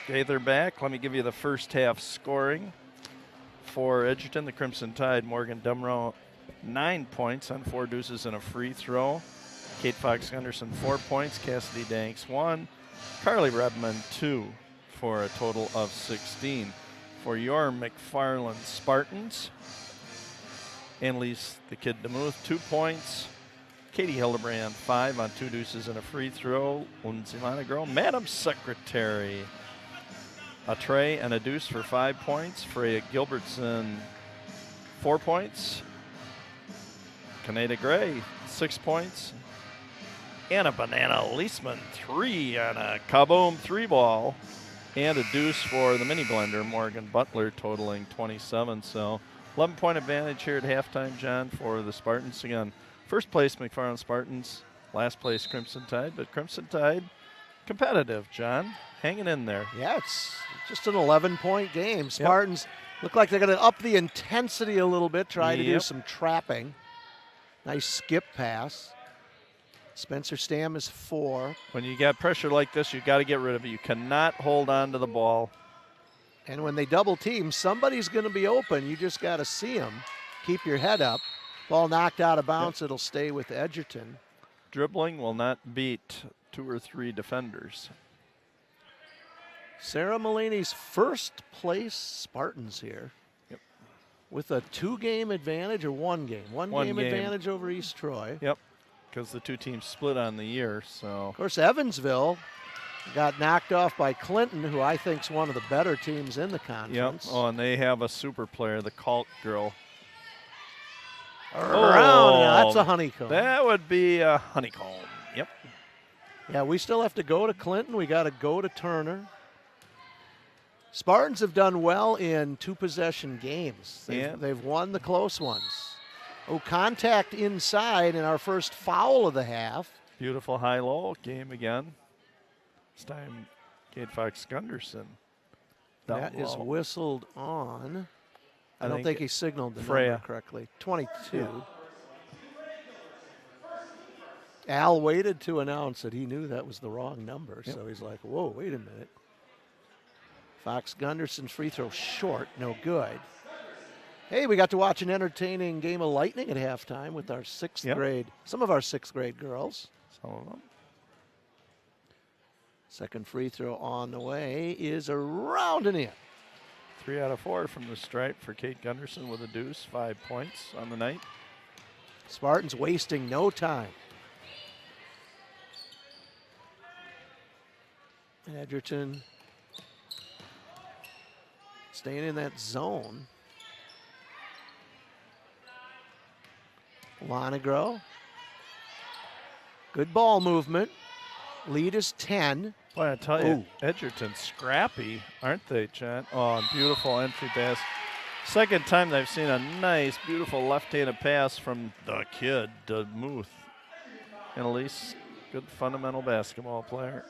Gaither back. Let me give you the first half scoring. For Edgerton, the Crimson Tide, Morgan Demrow, 9 points on 4 deuces and a free throw. Kate Fox Gunderson, 4 points. Cassidy Danks, 1. Carly Redmond, 2, for a total of 16. For your McFarland Spartans, Annalise the Kid DeMuth, 2 points. Katie Hildebrand, 5 on 2 deuces and a free throw. Lindsay Monagro, Madam Secretary, a tray and a deuce for 5 points. Freya Gilbertson, 4 points. Kaneda Gray, 6 points. Anna Banana Leisman, 3 on a kaboom 3-ball. And a deuce for the mini blender, Morgan Butler, totaling 27. So 11-point advantage here at halftime, John, for the Spartans. Again, first place McFarland Spartans, last place Crimson Tide, but Crimson Tide competitive, John, hanging in there. Yeah, it's just an 11-point game. Spartans look like they're going to up the intensity a little bit, try to do some trapping. Nice skip pass. Spencer Stam is 4. When you got pressure like this, you got to get rid of it. You cannot hold on to the ball. And when they double team, somebody's going to be open. You just got to see them. Keep your head up. Ball knocked out of bounds. It'll stay with Edgerton. Dribbling will not beat 2 or 3 defenders. Sarah Mulaney's first place Spartans here. Yep. With a 2-game advantage or 1 game? One game advantage over East Troy. Yep, because the 2 teams split on the year. So of course, Evansville got knocked off by Clinton, who I think is one of the better teams in the conference. Yep. Oh, and they have a super player, the Calk girl. Around, that's a honeycomb. That would be a honeycomb. Yep. Yeah, we still have to go to Clinton. We got to go to Turner. Spartans have done well in 2-possession games. They've won the close ones. Oh, contact inside in our first foul of the half. Beautiful high-low game again. This time, Kate Fox Gunderson. That is whistled on. I don't think he signaled the Freya number correctly. 22. Yeah. Al waited to announce it. He knew that was the wrong number, so he's like, whoa, wait a minute. Fox Gunderson's free throw short, no good. Hey, we got to watch an entertaining game of lightning at halftime with our 6th grade, some of our 6th grade girls. Some of them. Second free throw on the way is around and in. 3 out of 4 from the stripe for Kate Gunderson with a deuce, 5 points on the night. Spartans wasting no time. And Edgerton staying in that zone. Lonegro. Good ball movement. Lead is 10. Boy, I tell you, Edgerton's scrappy, aren't they, Chad? Oh, beautiful entry pass. Second time they've seen a nice, beautiful left-handed pass from the kid, DeMuth. And at least good fundamental basketball player.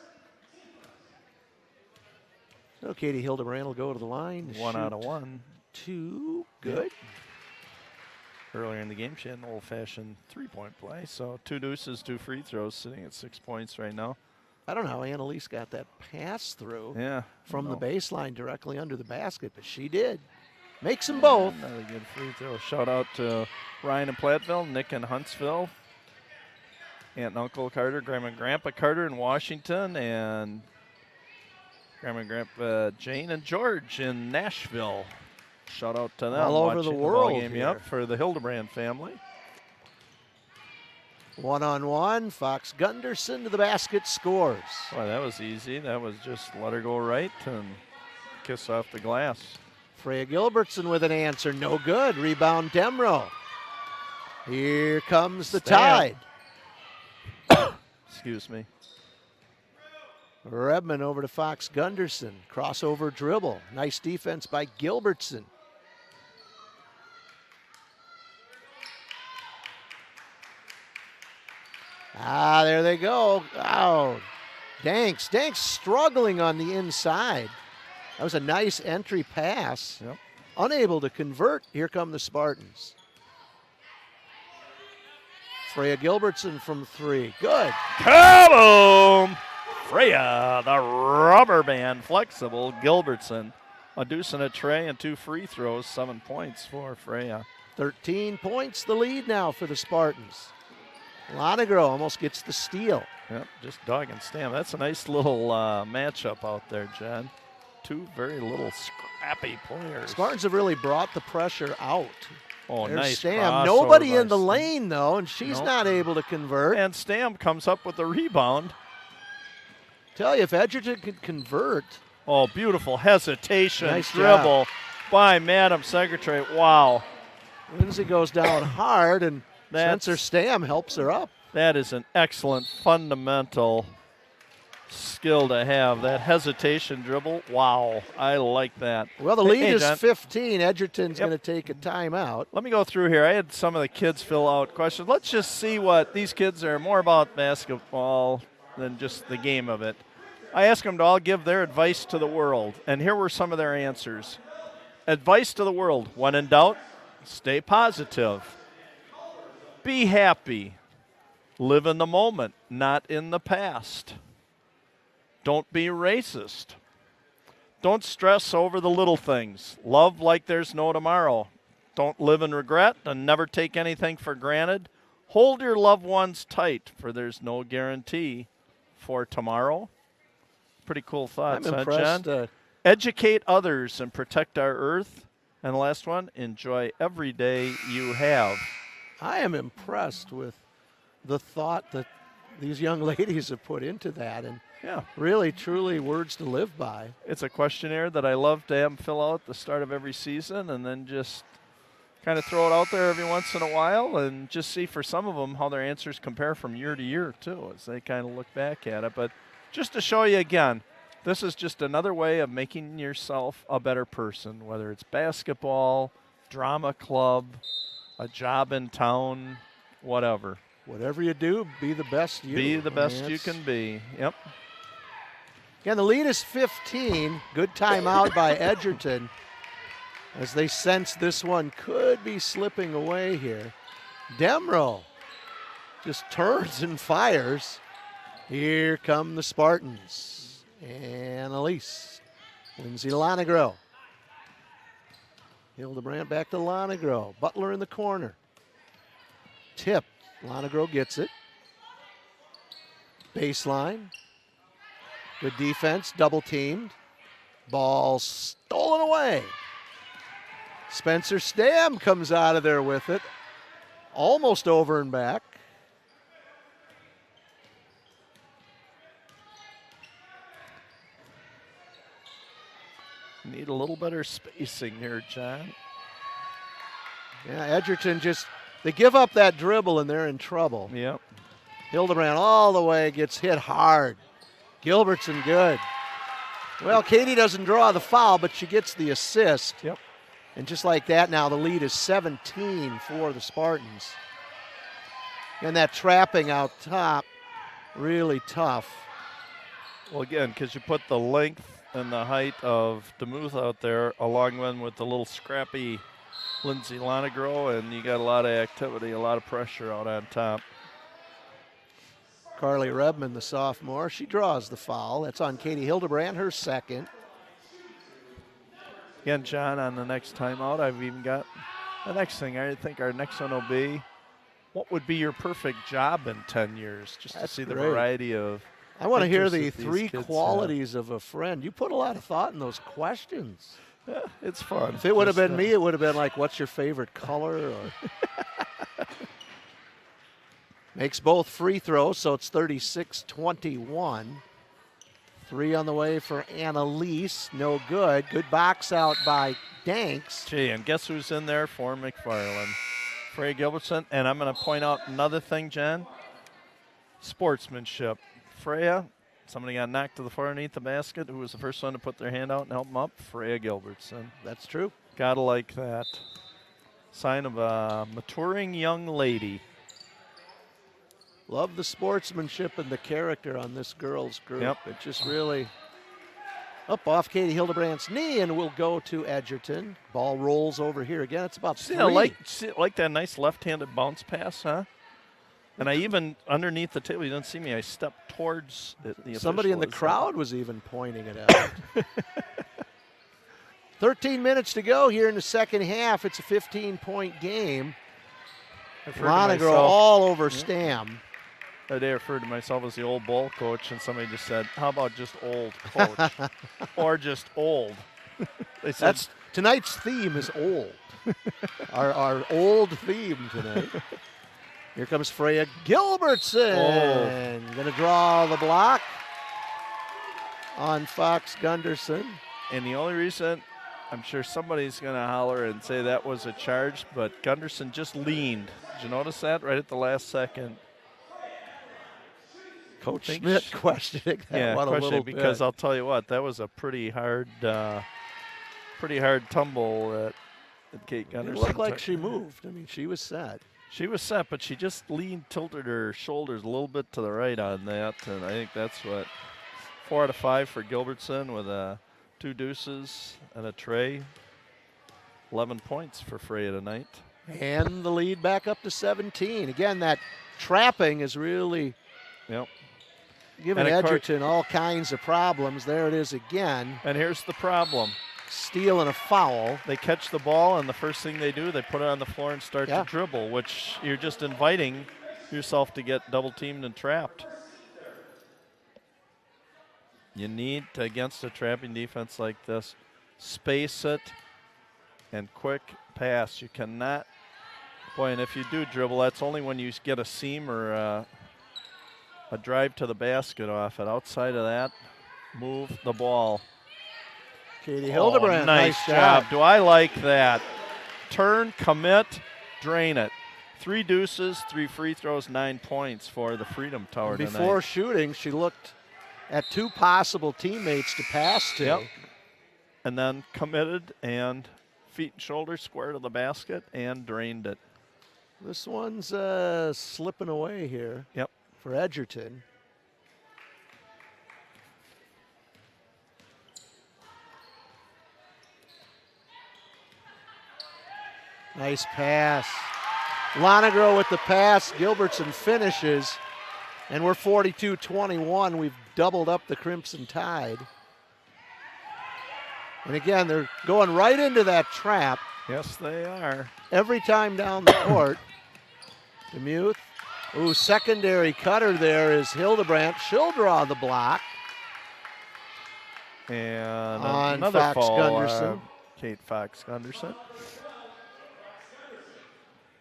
So Katie Hildebrand will go to the line. 1 out of 1. 2, good. Earlier in the game, she had an old-fashioned 3-point play. So 2 deuces, 2 free throws, sitting at 6 points right now. I don't know how Annalise got that pass through from the baseline directly under the basket, but she did. Makes them both. Another good free throw. Shout out to Ryan in Platteville, Nick in Huntsville, Aunt and Uncle Carter, Grandma and Grandpa Carter in Washington, and Grandma and Grandpa Jane and George in Nashville. Shout out to them. All over the world game, for the Hildebrand family. 1-on-1, Fox Gunderson to the basket, scores. Boy, that was easy. That was just let her go right and kiss off the glass. Freya Gilbertson with an answer, no good. Rebound Demrow. Here comes the Tide. Excuse me. Redmond over to Fox Gunderson. Crossover dribble. Nice defense by Gilbertson. There they go. Oh, Danks struggling on the inside. That was a nice entry pass. Yep. Unable to convert. Here come the Spartans. Freya Gilbertson from 3. Good. Kaboom! Freya, the rubber band flexible Gilbertson. A deuce and a tray and 2 free throws, 7 points for Freya. 13 points the lead now for the Spartans. Lonegro almost gets the steal. Yep, just dog and Stam. That's a nice little matchup out there, John. 2 very little scrappy players. Spartans have really brought the pressure out. Oh, There's nice Stam. Nobody in the lane, though, and she's not able to convert. And Stam comes up with the rebound. Tell you, if Edgerton could convert. Oh, beautiful hesitation, nice dribble job by Madam Secretary. Wow. Lindsay goes down hard, and Spencer Stam helps her up. That is an excellent fundamental skill to have. That hesitation dribble, wow, I like that. Well, the lead is 15. Edgerton's going to take a timeout. Let me go through here. I had some of the kids fill out questions. Let's just see what these kids are more about basketball than just the game of it. I asked them to all give their advice to the world, and here were some of their answers. Advice to the world: when in doubt, stay positive. Be happy. Live in the moment, not in the past. Don't be racist. Don't stress over the little things. Love like there's no tomorrow. Don't live in regret and never take anything for granted. Hold your loved ones tight, for there's no guarantee for tomorrow. Pretty cool thoughts, I'm impressed, John? Educate others and protect our earth. And the last one, enjoy every day you have. I am impressed with the thought that these young ladies have put into that, and really, truly words to live by. It's a questionnaire that I love to have them fill out at the start of every season and then just kind of throw it out there every once in a while and just see for some of them how their answers compare from year to year, too, as they kind of look back at it. But just to show you again, this is just another way of making yourself a better person, whether it's basketball, drama club, a job in town, whatever. Whatever you do, be the best you. Be the best you can be. Yep. Again, the lead is 15. Good timeout by Edgerton as they sense this one could be slipping away here. Demro just turns and fires. Here come the Spartans. Annalise. Lindsay Lonegro. Hildebrandt back to Lonegro. Butler in the corner. Tip. Lonegro gets it. Baseline. Good defense. Double teamed. Ball stolen away. Spencer Stam comes out of there with it. Almost over and back. Need a little better spacing here, John. Yeah, Edgerton just, they give up that dribble and they're in trouble. Yep. Hildebrandt all the way, gets hit hard. Gilbertson good. Well, Katie doesn't draw the foul, but she gets the assist. Yep. And just like that, now the lead is 17 for the Spartans. And that trapping out top, really tough. Well, again, because you put the length and the height of DeMuth out there, along with the little scrappy Lindsay Lonegro, and you got a lot of activity, a lot of pressure out on top. Carly Rebman, the sophomore, she draws the foul. That's on Katie Hildebrandt, her second. Again, John, on the next timeout, I've even got the next thing. I think our next one will be, what would be your perfect job in 10 years? Just to see the variety of. I want to hear the 3 qualities of a friend. You put a lot of thought in those questions. Yeah, it's fun. If it would have been me, it would have been like, what's your favorite color? Or makes both free throws, so it's 36-21. 3 on the way for Annalise. No good. Good box out by Danks. Gee, and guess who's in there for McFarland? Freya Gilbertson. And I'm going to point out another thing, Jen. Sportsmanship. Freya, somebody got knocked to the far underneath the basket. Who was the first one to put their hand out and help them up? Freya Gilbertson. That's true. Gotta like that. Sign of a maturing young lady. Love the sportsmanship and the character on this girls group. Yep. It just really up off Katie Hildebrandt's knee, and we'll go to Edgerton. Ball rolls over here again. It's about 3. Like that nice left-handed bounce pass, huh? And I even, underneath the table, you didn't see me, I stepped towards the Somebody in the official. crowd was even pointing it out. 13 minutes to go here in the second half. It's a 15-point game. Lonagar all over Stam. I referred to myself as the old bowl coach, and somebody just said, how about just old coach? Or just old. They said, tonight's theme is old. our old theme tonight. Here comes Freya Gilbertson. Going to draw the block on Fox Gunderson. And the only reason, I'm sure somebody's going to holler and say that was a charge, but Gunderson just leaned. Did you notice that right at the last second? Coach Schmidt questioning that one a little bit. Because I'll tell you what, that was a pretty hard tumble at Kate Gunderson. It looked like she moved. I mean, she was set. She was set, but she just tilted her shoulders a little bit to the right on that, and I think that's what 4 out of 5 for Gilbertson with 2 deuces and a tray. 11 points for Freya tonight. And the lead back up to 17. Again, that trapping is really giving Edgerton all kinds of problems. There it is again. And here's the problem. Steal and a foul. They catch the ball, and the first thing they do, they put it on the floor and start to dribble, which you're just inviting yourself to get double-teamed and trapped. You need to, against a trapping defense like this, space it and quick pass. You cannot, and if you do dribble, that's only when you get a seam or a drive to the basket off it. Outside of that, move the ball. Katie Hildebrand, nice job. Do I like that? Turn, commit, drain it. 3 deuces, 3 free throws, 9 points for the Freedom Tower tonight. Before shooting, she looked at 2 possible teammates to pass to. Yep. And then committed and feet and shoulders square to the basket and drained it. This one's slipping away here. Yep. For Edgerton. Nice pass. Lonagar with the pass. Gilbertson finishes. And we're 42-21. We've doubled up the Crimson Tide. And again, they're going right into that trap. Yes, they are. Every time down the court. Demuth. Ooh, secondary cutter there is Hildebrandt. She'll draw the block. And on another Fox foul, Gunderson. Kate Fox Gunderson.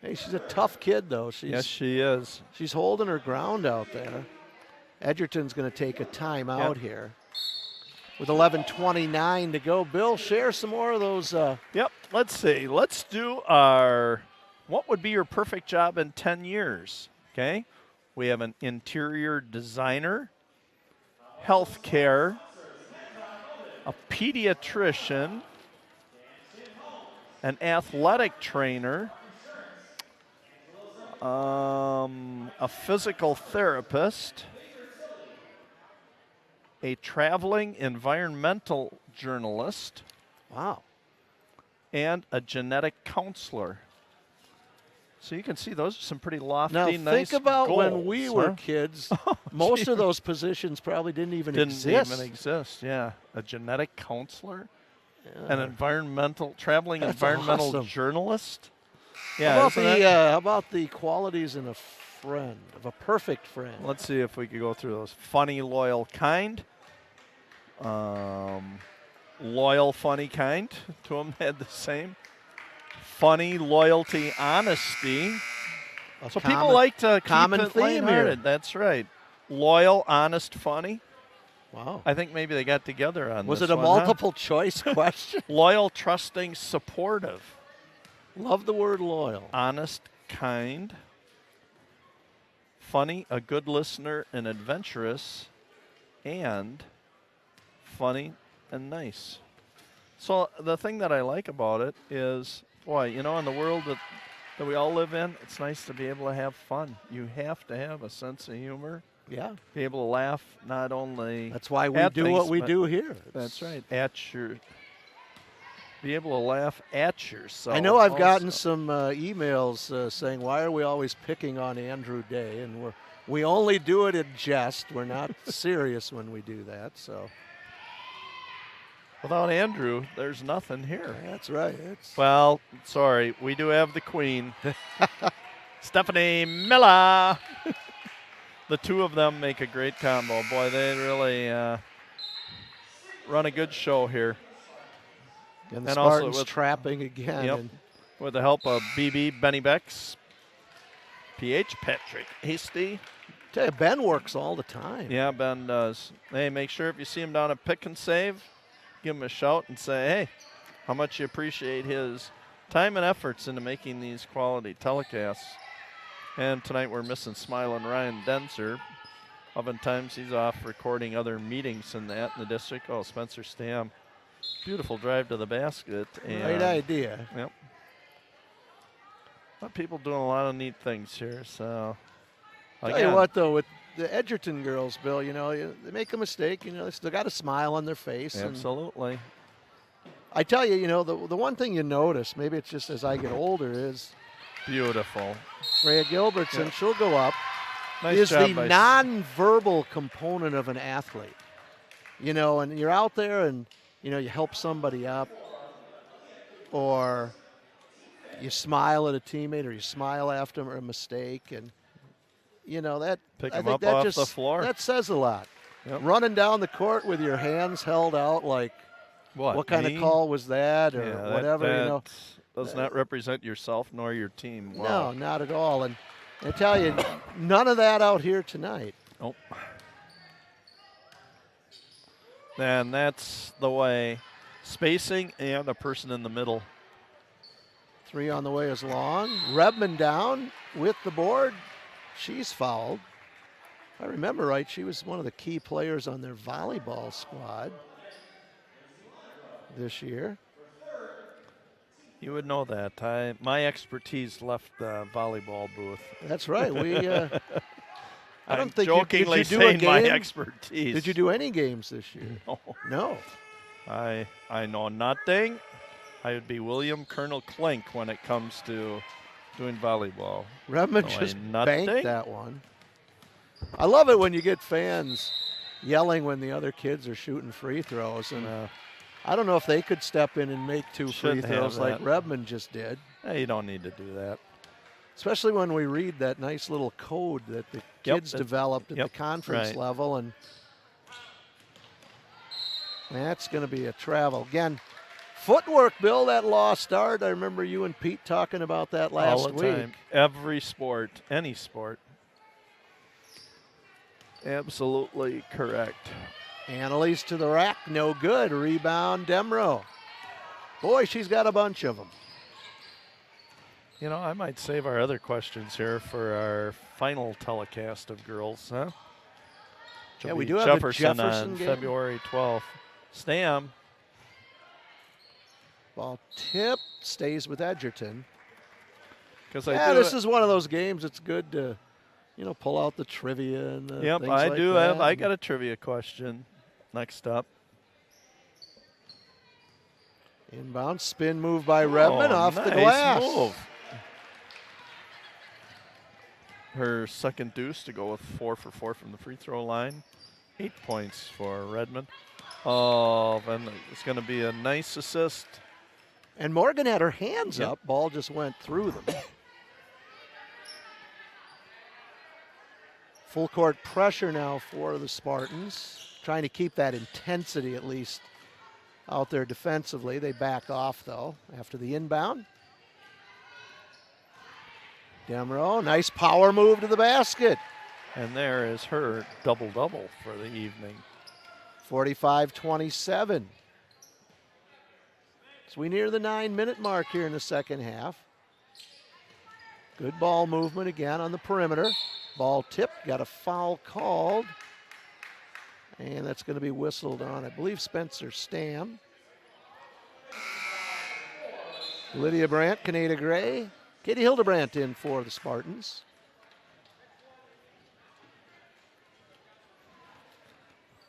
Hey, she's a tough kid, though. Yes, she is. She's holding her ground out there. Edgerton's going to take a timeout here. With 11:29 to go. Bill, share some more of those. Yep, let's see. Let's do our, what would be your perfect job in 10 years? Okay, we have an interior designer, healthcare, a pediatrician, an athletic trainer, a physical therapist, a traveling environmental journalist. Wow. And a genetic counselor. So you can see those are some pretty lofty, now, nice goals. Think about when we were kids. Most of those positions probably didn't even exist. Yeah. A genetic counselor, an traveling environmental journalist. Yeah. How about the qualities in a friend, of a perfect friend? Let's see if we could go through those. Funny, loyal, kind. Loyal, funny, kind. Two of them had the same. Funny, loyalty, honesty. So people like to keep it lighthearted. That's right. Loyal, honest, funny. Wow. I think maybe they got together on Was this it a one, multiple choice question? Loyal, trusting, supportive. Love the word loyal. Honest, kind. Funny, a good listener and adventurous. And funny and nice. So the thing that I like about it is, boy, you know, in the world that we all live in, it's nice to be able to have fun. You have to have a sense of humor. Yeah. Be able to laugh not only That's why we do what we do here. That's right. be able to laugh at yourself. I know I've gotten some emails saying, why are we always picking on Andrew Day? And we only do it in jest. We're not serious when we do that. So without Andrew, there's nothing here. That's right. Well, sorry. We do have the queen, Stephanie Miller. The two of them make a great combo. Boy, they really run a good show here. And the Spartans also trapping again. Yep, with the help of BB, Benny Becks, PH, Patrick Hasty. Tell you, Ben works all the time. Yeah, Ben does. Hey, make sure if you see him down at Pick and Save, give him a shout and say, hey, how much you appreciate his time and efforts into making these quality telecasts. And tonight we're missing Smiling Ryan Denzer. Oftentimes he's off recording other meetings in the district. Oh, Spencer Stam. Beautiful drive to the basket. Great idea. Yep. But people doing a lot of neat things here. So, tell you what, though, with the Edgerton girls, Bill, they make a mistake. They still got a smile on their face. Absolutely. I tell you, the one thing you notice, maybe it's just as I get older, is beautiful. Freya Gilbertson, yep. She'll go up. Nice is job the nonverbal component of an athlete. And you're out there and, you help somebody up, or you smile at a teammate, or you smile after a mistake, and that pick I him think up that off just the floor. That says a lot. Yep. Running down the court with your hands held out, like what kind of call was that, or whatever. That does not represent yourself nor your team. No, Wow. not at all. And I tell you, none of that out here tonight. Nope. And that's the way. Spacing and a person in the middle. 3 on the way is long. Redmond down with the board. She's fouled. If I remember right, she was one of the key players on their volleyball squad this year. You would know that. My expertise left the volleyball booth. That's right. We. I don't think jokingly did you do saying a game? My expertise. Did you do any games this year? No. I know nothing. I would be William Colonel Klink when it comes to doing volleyball. Redmond just banked that one. I love it when you get fans yelling when the other kids are shooting free throws. And I don't know if they could step in and make 2 free throws like Redmond just did. Hey, you don't need to do that. Especially when we read that nice little code that the kids developed at the conference level. And that's going to be a travel. Again, footwork, Bill, that lost start. I remember you and Pete talking about that last week. Time. Every sport, any sport. Absolutely correct. Annalise to the rack, no good. Rebound, Demro. Boy, she's got a bunch of them. I might save our other questions here for our final telecast of girls, huh? Yeah, we do have Jefferson a Jefferson on game. February 12th. Stam. Ball tip stays with Edgerton. Because this is one of those games. It's good to, pull out the trivia and yep, things I like do that. have. I got a trivia question. Next up. Inbound spin move by Redmond off the glass. Move. Her second deuce to go with 4 for 4 from the free throw line. 8 points for Redmond. Oh, and it's going to be a nice assist. And Morgan had her hands up. Ball just went through them. Full court pressure now for the Spartans. Trying to keep that intensity at least out there defensively. They back off, though, after the inbound. Demro, nice power move to the basket. And there is her double-double for the evening. 45-27. So we near the 9-minute mark here in the second half. Good ball movement again on the perimeter. Ball tipped, got a foul called. And that's going to be whistled on, I believe, Spencer Stam. Lydia Brandt, Kaneda Gray. Katie Hildebrandt in for the Spartans.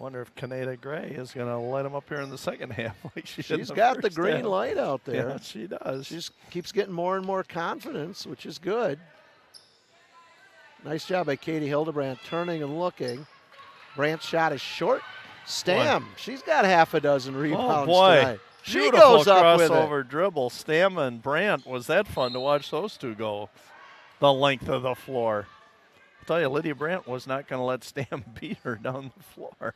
Wonder if Kaneda Gray is going to let him up here in the second half like she did. She's got the green half. light out there. Yeah, she does. She just keeps getting more and more confidence, which is good. Nice job by Katie Hildebrandt turning and looking. Brandt's shot is short. Stam, she's got half a dozen rebounds tonight. She Beautiful goes up with it. crossover dribble. Stam and Brandt, was that fun to watch those two go the length of the floor. I'll tell you, Lydia Brandt was not going to let Stam beat her down the floor.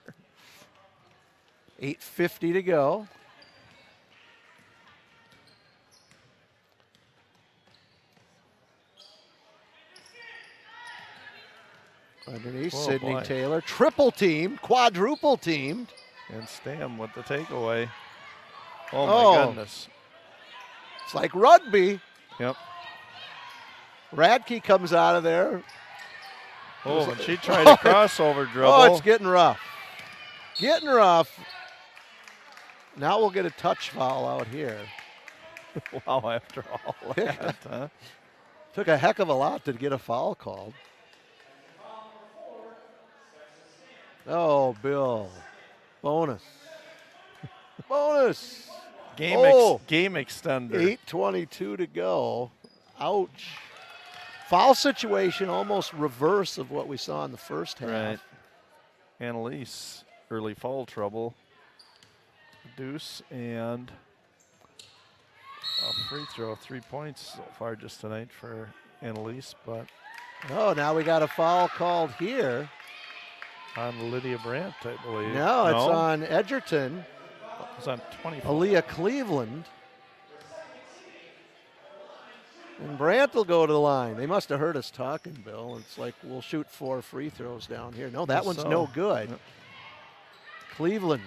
8:50 to go. Underneath, Sydney Taylor. Triple team, quadruple teamed. And Stam with the takeaway. Oh, my goodness. It's like rugby. Yep. Radke comes out of there. Oh, and she tried a crossover dribble. Oh, it's getting rough. Getting rough. Now we'll get a touch foul out here. Wow, after all that, huh? Took a heck of a lot to get a foul called. Oh, Bill. Bonus. Bonus. Game extender. 8:22 to go. Ouch. Foul situation, almost reverse of what we saw in the first half. Right. Annalise, early foul trouble. Deuce and a free throw. 3 points so far just tonight for Annalise, but. Oh, now we got a foul called here. On Lydia Brandt, I believe. No, it's on Edgerton. It's on 24. Aaliyah Cleveland. And Brandt will go to the line. They must have heard us talking, Bill. It's like we'll shoot 4 free throws down here. No, that one's no good. Yep. Cleveland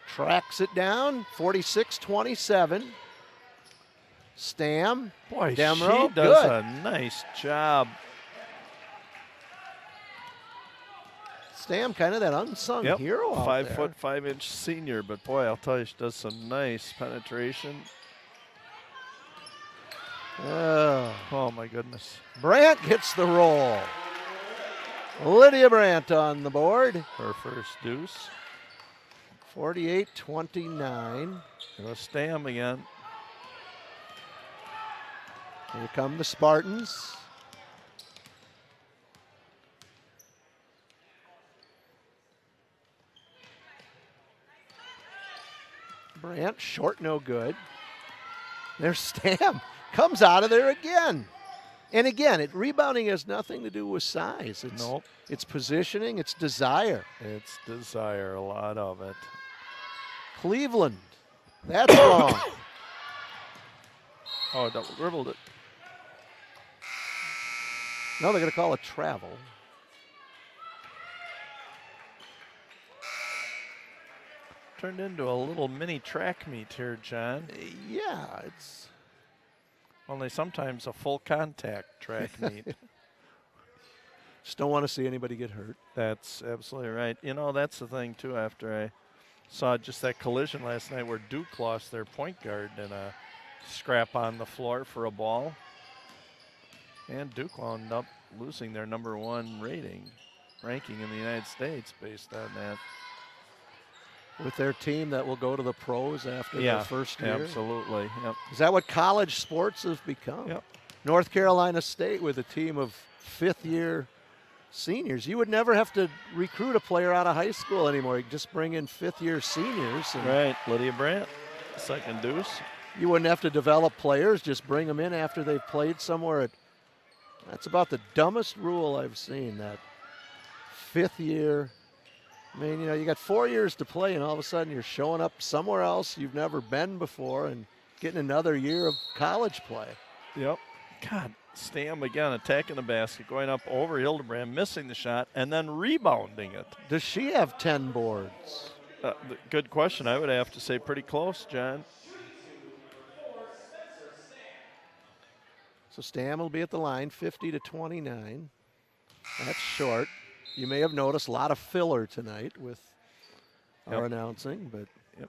tracks it down, 46-27. Stam. Boy, Demro, she does good. A nice job. Stam, kind of that unsung hero out 5 there. foot 5 inch senior, but boy, I'll tell you, she does some nice penetration. Oh my goodness. Brandt gets the roll. Lydia Brandt on the board. Her first deuce. 48-29. Here goes Stam again. Here come the Spartans. Brandt, short, no good. There's Stam. Comes out of there again. And again, rebounding has nothing to do with size. It's positioning, it's desire. It's desire, a lot of it. Cleveland. That's wrong. Oh, double dribbled it. No, they're going to call it travel. Turned into a little mini track meet here, John. Yeah, it's only sometimes a full contact track meet. Just don't want to see anybody get hurt. That's absolutely right. You know, that's the thing, too, after I saw just that collision last night where Duke lost their point guard in a scrap on the floor for a ball. And Duke wound up losing their #1 ranking in the United States based on that. With their team that will go to the pros after their first year. Absolutely. Yep. Is that what college sports have become? Yep. North Carolina State with a team of fifth-year seniors. You would never have to recruit a player out of high school anymore. You could just bring in fifth-year seniors. And right. Lydia Brandt, second deuce. You wouldn't have to develop players. Just bring them in after they've played somewhere. That's about the dumbest rule I've seen, that fifth year. I mean, you know, you got 4 years to play, and all of a sudden you're showing up somewhere else you've never been before and getting another year of college play. Yep. God, Stam again attacking the basket, going up over Hildebrand, missing the shot, and then rebounding it. Does she have 10 boards? Good question. I would have to say pretty close, John. So Stam will be at the line, 50-29. That's short. You may have noticed a lot of filler tonight with our announcing, but. Yep.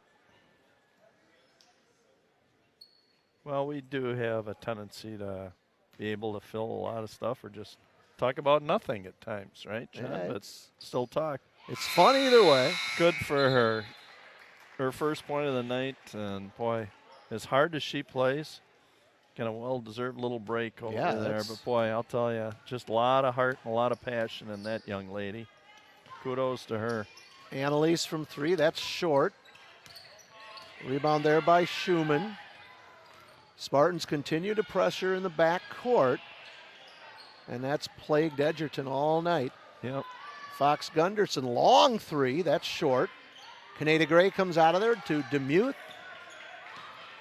Well, we do have a tendency to be able to fill a lot of stuff or just talk about nothing at times, right, John? Yeah, but still talk. It's fun either way. Good for her. Her first point of the night, and boy, as hard as she plays, got a well-deserved little break over there. But boy, I'll tell you, just a lot of heart and a lot of passion in that young lady. Kudos to her. Annalise from 3, that's short. Rebound there by Schumann. Spartans continue to pressure in the back court, and that's plagued Edgerton all night. Yep. Fox Gunderson, long 3, that's short. Canada Gray comes out of there to Demuth.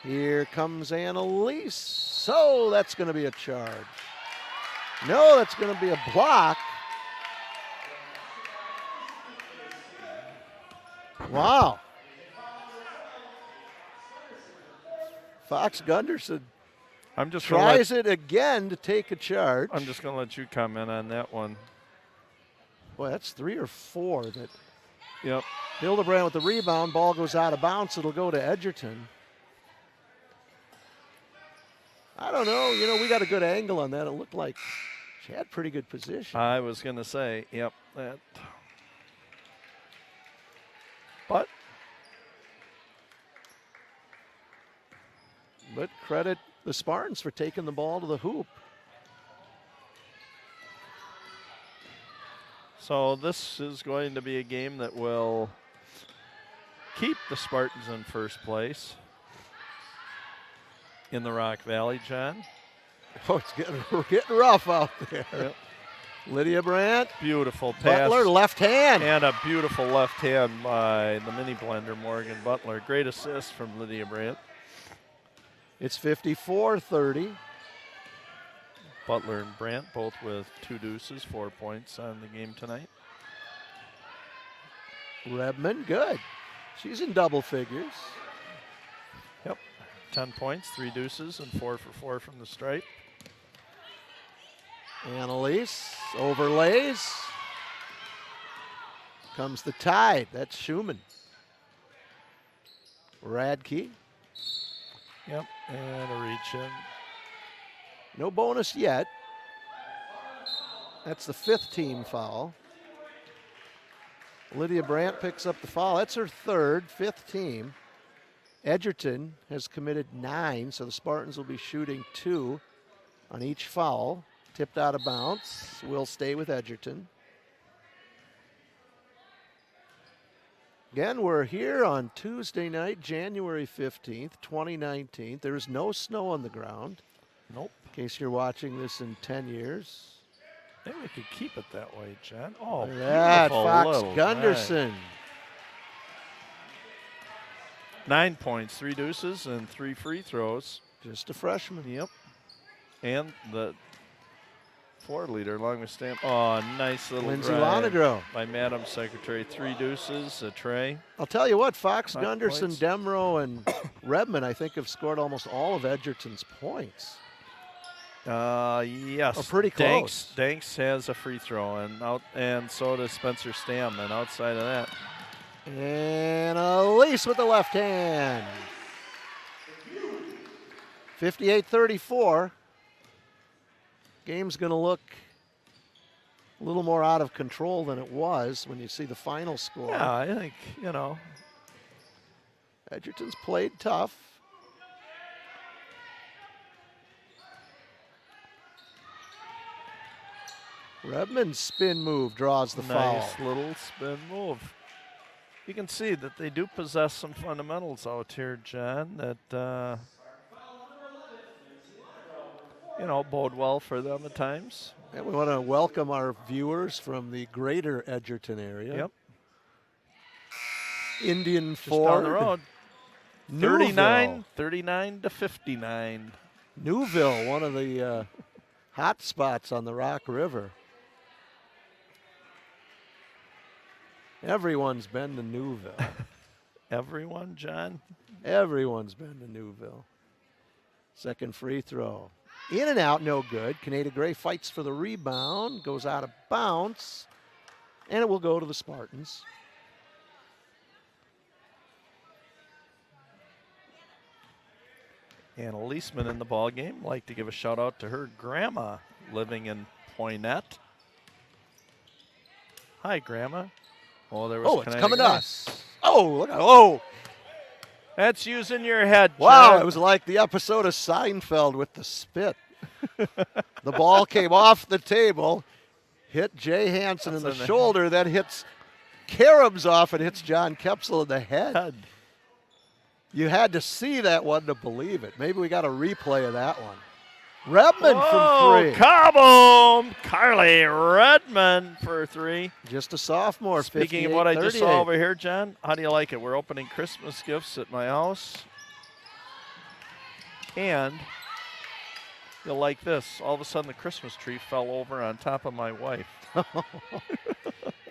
Here comes Annalise. So that's going to be a charge. No, that's going to be a block. Wow. Fox Gunderson tries it again to take a charge. I'm just going to let you comment on that one. Boy, that's 3 or 4 that. Yep. Hildebrand with the rebound. Ball goes out of bounds. It'll go to Edgerton. I don't know. You know, we got a good angle on that. It looked like she had pretty good position. I was going to say, yep. That. But credit the Spartans for taking the ball to the hoop. So this is going to be a game that will keep the Spartans in first place in the Rock Valley, John. Oh, it's getting rough out there. Yep. Lydia Brandt. Beautiful pass. Butler, left hand. And a beautiful left hand by the mini blender, Morgan Butler. Great assist from Lydia Brandt. It's 54-30. Butler and Brandt both with 2 deuces, 4 points on the game tonight. Redmond, good. She's in double figures. Yep, 10 points, 3 deuces, and 4 for 4 from the stripe. Annalise overlays. Comes the Tide. That's Schumann. Radke. Yep, and a reach in. No bonus yet. That's the 5th team foul. Lydia Brandt picks up the foul. That's her 3rd, 5th team. Edgerton has committed 9, so the Spartans will be shooting 2 on each foul. Tipped out of bounds. Will stay with Edgerton. Again, we're here on Tuesday night, January 15th, 2019. There is no snow on the ground. Nope. In case you're watching this in 10 years. Maybe we could keep it that way, John. Oh, that Fox little Gunderson. 9 points, 3 deuces, and 3 free throws. Just a freshman. Yep. And the 4 leader along with Stamp. Oh, nice little Lindsay drive Lonegro by Madam Secretary. 3 deuces, a tray. I'll tell you what, Fox 5 Gunderson, points. Demro, and Redmond, I think, have scored almost all of Edgerton's points. Yes. Oh, pretty close. Danks has a free throw, and so does Spencer Stam. And outside of that, and Elise with the left hand. 58-34. Game's going to look a little more out of control than it was when you see the final score. yeah, I think, Edgerton's played tough. Redmond's spin move draws the foul. nice little spin move. You can see that they do possess some fundamentals out here, John, that, bode well for them at times. And we want to welcome our viewers from the greater Edgerton area. Yep. Indian Just Ford. down the road. Newville. 39-59. Newville, one of the hot spots on the Rock River. Everyone's been to Newville. Everyone, John? Everyone's been to Newville. Second free throw. In and out, no good. Canada Gray fights for the rebound, goes out of bounds, and it will go to the Spartans. Anna Leisman in the ball game. Like to give a shout out to her grandma living in Poynette. Hi, Grandma. Oh, there was it's coming to there. us. Oh, look at, oh. That's using your head, Wow, Chad. it was like the episode of Seinfeld with the spit. The ball came off the table, hit Jay Hansen in the shoulder, then hits Karams off and hits John Kepsel in the head. You had to see that one to believe it. Maybe we got a replay of that one. Redmond from 3. Kaboom! Carly Redmond for 3. Just a sophomore. Speaking of what I just saw over here, John, how do you like it? We're opening Christmas gifts at my house. And you'll like this. All of a sudden, the Christmas tree fell over on top of my wife.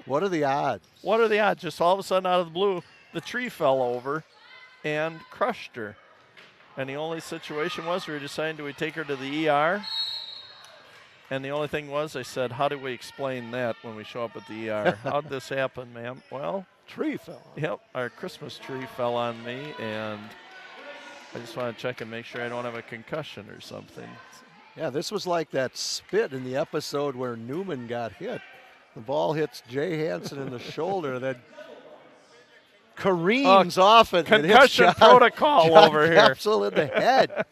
What are the odds? What are the odds? Just all of a sudden, out of the blue, the tree fell over and crushed her. And the only situation was we were deciding, do we take her to the ER? And the only thing was, I said, how do we explain that when we show up at the ER? How'd this happen, ma'am? Well, tree fell. Yep, our Christmas tree fell on me, and I just want to check and make sure I don't have a concussion or something. Yeah, this was like that spit in the episode where Newman got hit. The ball hits Jay Hansen in the shoulder, then careens off it. Concussion protocol John over here. Capsule in the head.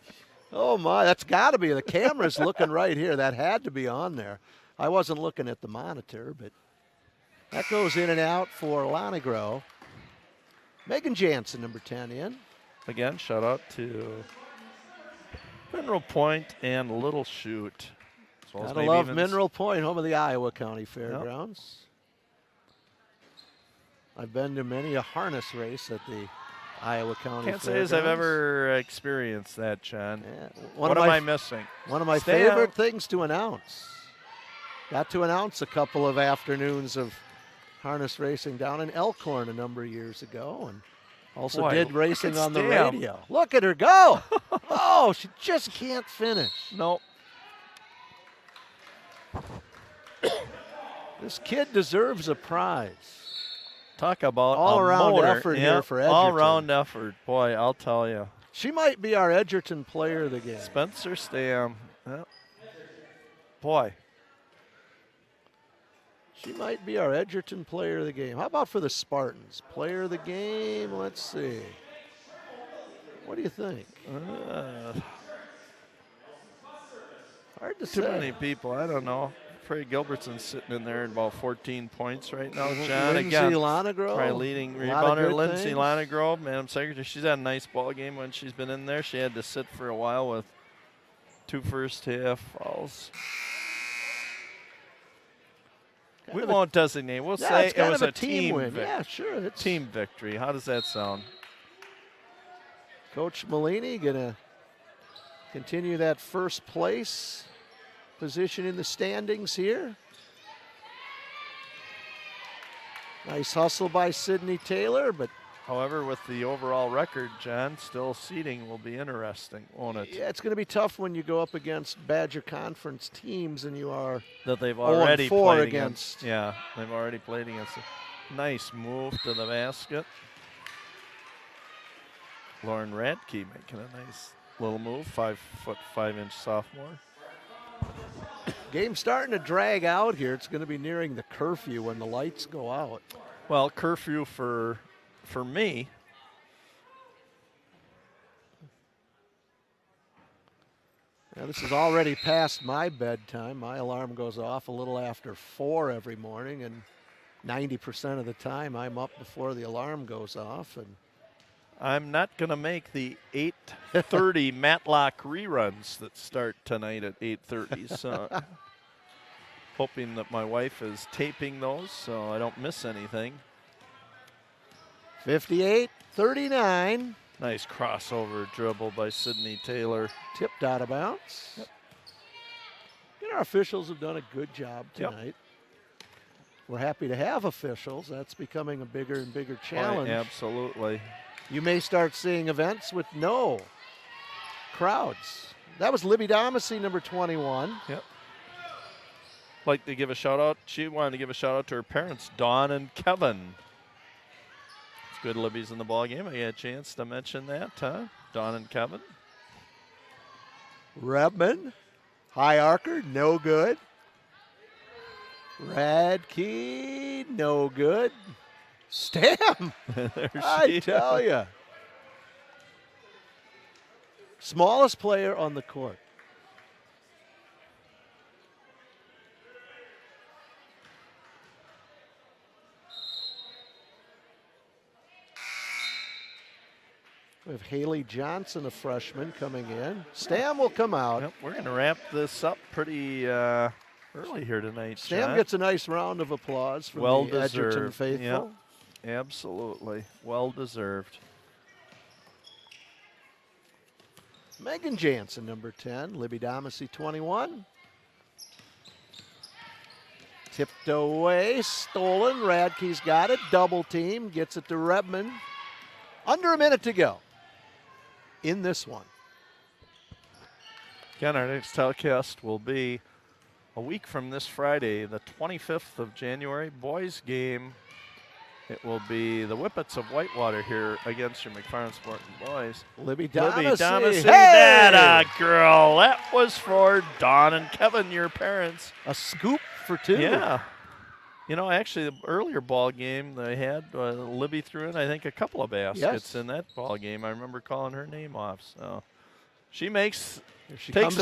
Oh, my. That's got to be. The camera's looking right here. That had to be on there. I wasn't looking at the monitor, but that goes in and out for Lonegro. Megan Jansen, number 10, in. Again, shout out to Mineral Point and Little Chute. Gotta love Mineral Point, home of the Iowa County Fairgrounds. I've been to many a harness race at the Iowa County Can't Fairgrounds. say as I've ever experienced that, John. Yeah. What am I missing? One of my favorite things to announce. Got to announce a couple of afternoons of harness racing down in Elkhorn a number of years ago, and also did racing on the radio. Look at her go. Oh, she just can't finish. Nope. This kid deserves a prize. Talk about all-around effort here for Edgerton. All-around effort. Boy, I'll tell you. She might be our Edgerton player of the game. Spencer Stam. Yep. Boy. She might be our Edgerton player of the game. How about for the Spartans? Player of the game, let's see. What do you think? Hard to say. Too many people. I don't know. Freddie Gilbertson's sitting in there at about 14 points right now. John, Lindsay again, Lonegro. probably leading rebounder. Lindsay Lonegro, Madam Secretary. She's had a nice ball game when she's been in there. She had to sit for a while with 2 first-half fouls. We won't designate. We'll say it was a team win. Yeah, sure. It's team victory. How does that sound? Coach Malini going to continue that first place position in the standings here. Nice hustle by Sydney Taylor, but however, with the overall record, John, still seeding will be interesting, won't it? Yeah, it's going to be tough when you go up against Badger Conference teams and you are that they've already 0-4 played against. Yeah, they've already played against. Nice move to the basket. Lauren Radke making a nice little move, 5'5" sophomore. Game starting to drag out here. It's going to be nearing the curfew when the lights go out. Well, curfew for me. Now, this is already past my bedtime. My alarm goes off a little after 4 every morning, and 90% of the time I'm up before the alarm goes off. And I'm not going to make the 8:30 Matlock reruns that start tonight at 8:30. So hoping that my wife is taping those so I don't miss anything. 58-39. Nice crossover dribble by Sydney Taylor. Tipped out of bounds. Yep. Our officials have done a good job tonight. Yep. We're happy to have officials. That's becoming a bigger and bigger challenge. Oh, absolutely. You may start seeing events with no crowds. That was Libby Domacy, number 21. Yep. Like to give a shout out. She wanted to give a shout out to her parents, Dawn and Kevin. It's good Libby's in the ball game. I got a chance to mention that, huh? Dawn and Kevin. Rebman, high archer, no good. Radke, no good. Stam! I tell you. Smallest player on the court. We have Haley Johnson, a freshman, coming in. Stam will come out. Yep, we're going to wrap this up pretty early here tonight. Stam John. gets a nice round of applause from the Edgerton faithful. Yep, absolutely. Well deserved. Megan Jansen, number 10. Libby Domacy, 21. Tipped away, stolen. Radke's got it. Double team, gets it to Rebman. Under a minute to go in this one. Again, our next telecast will be a week from this Friday, the 25th of January, boys game. It will be the Whippets of Whitewater here against your McFarland Sporting boys. Libby Domacy. Hey! That girl. That was for Dawn and Kevin, your parents. A scoop for 2. Yeah. You know, actually, the earlier ball game they had, Libby threw in, I think, a couple of baskets in that ball game. I remember calling her name off. So she takes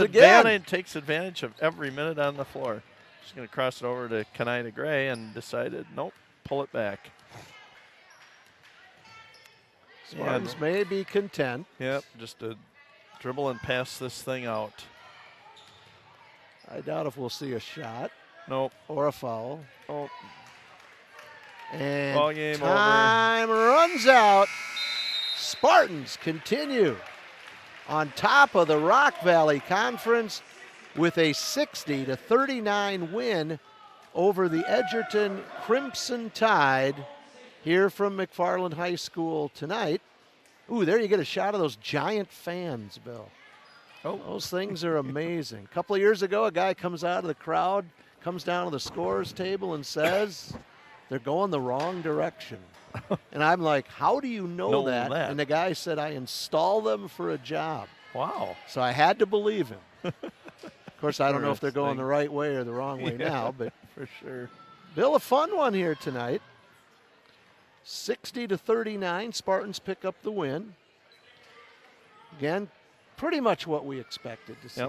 advantage of every minute on the floor. She's going to cross it over to Kanida Gray and decided, nope, pull it back. Spartans may be content. Yep, just to dribble and pass this thing out. I doubt if we'll see a shot. Nope. Or a foul. Oh. And ball game time runs out. Spartans continue on top of the Rock Valley Conference with a 60-39 win over the Edgerton Crimson Tide here from McFarland High School tonight. Ooh, there you get a shot of those giant fans, Bill. Oh, those things are amazing. A couple of years ago, a guy comes out of the crowd, comes down to the scorer's table and says, they're going the wrong direction. And I'm like, how do you know that? And the guy said, I install them for a job. Wow. So I had to believe him. Of course, I don't know if they're going the right way or the wrong way now, but for sure. Bill, a fun one here tonight. 60-39, Spartans pick up the win. Again, pretty much what we expected to see.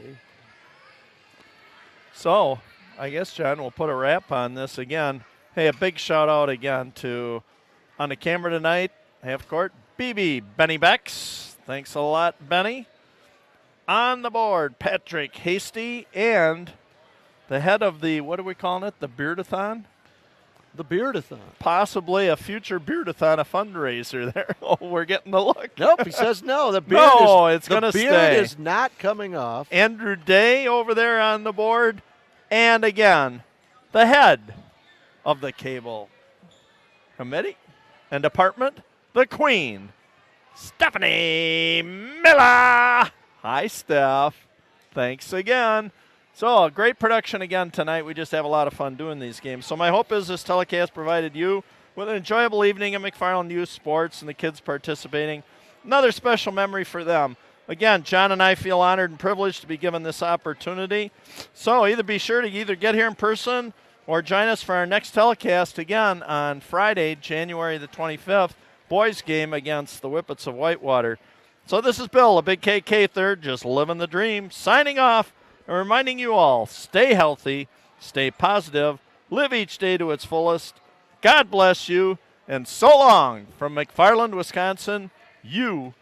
So, I guess, John, we'll put a wrap on this again. Hey, a big shout out again to, on the camera tonight, half court, BB Benny Becks. Thanks a lot, Benny. On the board, Patrick Hasty and the head of the, what are we calling it, the Beardathon? The Beardathon. Possibly a future Beardathon, a fundraiser there. Oh, we're getting the look. Nope, he says no. The beard it's going to stay. The beard is not coming off. Andrew Day over there on the board. And again, the head of the cable committee and department, the queen, Stephanie Miller. Hi, Steph. Thanks again. So, a great production again tonight. We just have a lot of fun doing these games. So my hope is this telecast provided you with an enjoyable evening at McFarland Youth Sports and the kids participating. Another special memory for them. Again, John and I feel honored and privileged to be given this opportunity. So either be sure to either get here in person or join us for our next telecast again on Friday, January the 25th, boys game against the Whippets of Whitewater. So this is Bill, a big KK third, just living the dream, signing off. And reminding you all, stay healthy, stay positive, live each day to its fullest. God bless you, and so long from McFarland, Wisconsin, USA.